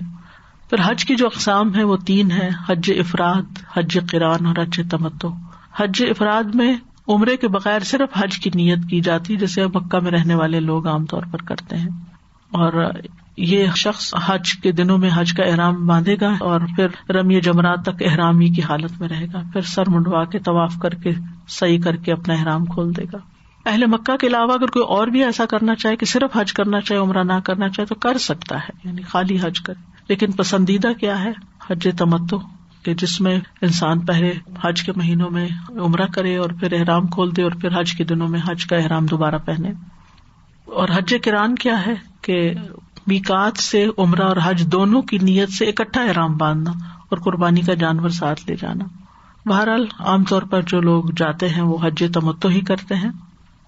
پھر حج کی جو اقسام ہیں وہ 3 ہیں، حج افراد، حج قران اور حج تمتع. حج افراد میں عمرے کے بغیر صرف حج کی نیت کی جاتی، جیسے مکہ میں رہنے والے لوگ عام طور پر کرتے ہیں. اور یہ شخص حج کے دنوں میں حج کا احرام باندھے گا اور پھر رمی جمرات تک احرامی کی حالت میں رہے گا، پھر سر منڈوا کے طواف کر کے سعی کر کے اپنا احرام کھول دے گا. اہل مکہ کے علاوہ اگر کوئی اور بھی ایسا کرنا چاہے کہ صرف حج کرنا چاہے عمرہ نہ کرنا چاہے تو کر سکتا ہے، یعنی خالی حج کرے. لیکن پسندیدہ کیا ہے؟ حج تمتع، کہ جس میں انسان پہلے حج کے مہینوں میں عمرہ کرے اور پھر احرام کھول دے اور پھر حج کے دنوں میں حج کا احرام دوبارہ پہنے. اور حج قران کیا ہے کہ میقات سے عمرہ اور حج دونوں کی نیت سے اکٹھا احرام باندھنا اور قربانی کا جانور ساتھ لے جانا. بہرحال عام طور پر جو لوگ جاتے ہیں وہ حج تمتع ہی کرتے ہیں،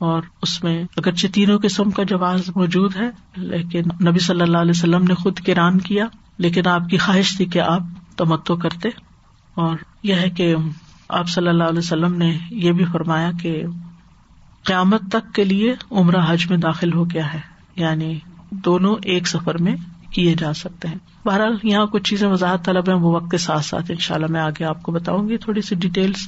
اور اس میں اگرچہ تینوں قسم کا جواز موجود ہے، لیکن نبی صلی اللہ علیہ وسلم نے خود قران کیا، لیکن آپ کی خواہش تھی کہ آپ تمتع کرتے. اور یہ ہے کہ آپ صلی اللہ علیہ وسلم نے یہ بھی فرمایا کہ قیامت تک کے لیے عمرہ حج میں داخل ہو گیا ہے، یعنی دونوں ایک سفر میں کیے جا سکتے ہیں. بہرحال یہاں کچھ چیزیں وضاحت طلب ہیں، وہ وقت کے ساتھ ساتھ انشاءاللہ میں آگے آپ کو بتاؤں گی تھوڑی سی ڈیٹیلز.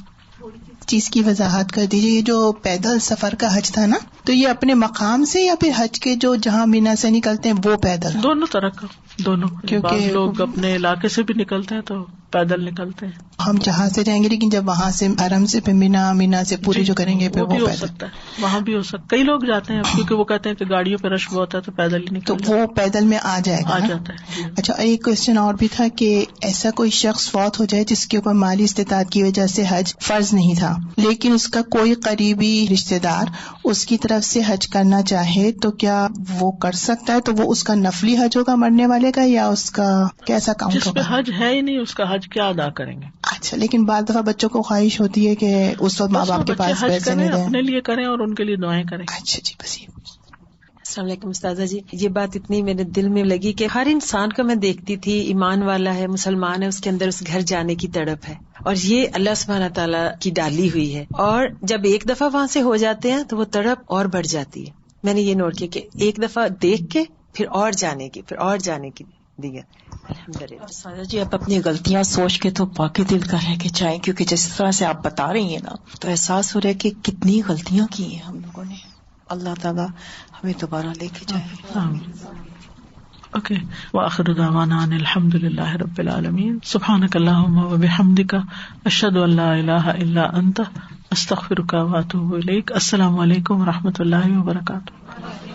چیز کی وضاحت کر دیجیے، یہ جو پیدل سفر کا حج تھا نا، تو یہ اپنے مقام سے یا پھر حج کے جو جہاں مینا سے نکلتے ہیں وہ پیدل؟ دونوں طرح کا، دونوں. کیونکہ بعض لوگ اپنے علاقے سے بھی نکلتے ہیں تو پیدل نکلتے ہیں. ہم جہاں سے جائیں گے، لیکن جب وہاں سے حرم سے پھر مینا سے پوری جو کریں گے پھر وہ بھی ہو پیدل. سکتا ہے، وہاں بھی ہو سکتا ہے. کئی لوگ جاتے ہیں کیونکہ وہ کہتے ہیں کہ گاڑیوں پہ رش بہت ہے تو پیدل ہی تو نکلتے وہ پیدل میں آ جائے گا، آ جاتا ہے. اچھا ایک کوشچن اور بھی تھا کہ ایسا کوئی شخص فوت ہو جائے جس کے اوپر مالی استطاعت کی وجہ سے حج فرض نہیں تھا، لیکن اس کا کوئی قریبی رشتے دار اس کی طرف سے حج کرنا چاہے تو کیا وہ کر سکتا ہے؟ تو وہ اس کا نفلی حج ہوگا مرنے والے کا، یا اس کا کیسا کاؤنٹ جس پہ ہوگا؟ حج ہے ہی نہیں اس کا حج کیا ادا کریں گے؟ اچھا، لیکن بعض دفعہ بچوں کو خواہش ہوتی ہے کہ اس وقت ماں باپ کے پاس حج پیسے کریں، نہیں اپنے دیں. لیے کریں اور ان کے لیے دعائیں کریں. اچھا جی، بس یہ. السلام علیکم استاذہ جی، یہ بات اتنی میرے دل میں لگی کہ ہر انسان کو میں دیکھتی تھی، ایمان والا ہے، مسلمان ہے، اس کے اندر اس گھر جانے کی تڑپ ہے، اور یہ اللہ سبحانہ تعالیٰ کی ڈالی ہوئی ہے. اور جب ایک دفعہ وہاں سے ہو جاتے ہیں تو وہ تڑپ اور بڑھ جاتی ہے. میں نے یہ نوٹ کیا کہ ایک دفعہ دیکھ کے پھر اور جانے کی دیگر. الحمدللہ. سادہ جی، آپ اپنی غلطیاں سوچ کے تو باقی دل کا رہ کے جائیں، کیونکہ جس طرح سے آپ بتا رہی ہیں نا تو احساس ہو رہا ہے کہ کتنی غلطیاں کی ہیں ہم لوگوں نے. اللہ تعالیٰ ہمیں دوبارہ لے کے جائے. اوکے، وآخر دعوانا ان الحمد للہ رب العالمین. سبحانک اللہم وبحمدک، اشہد ان لا الہ الا انت، استغفرک واتوب الیک. السلام علیکم ورحمۃ اللہ وبرکاتہ.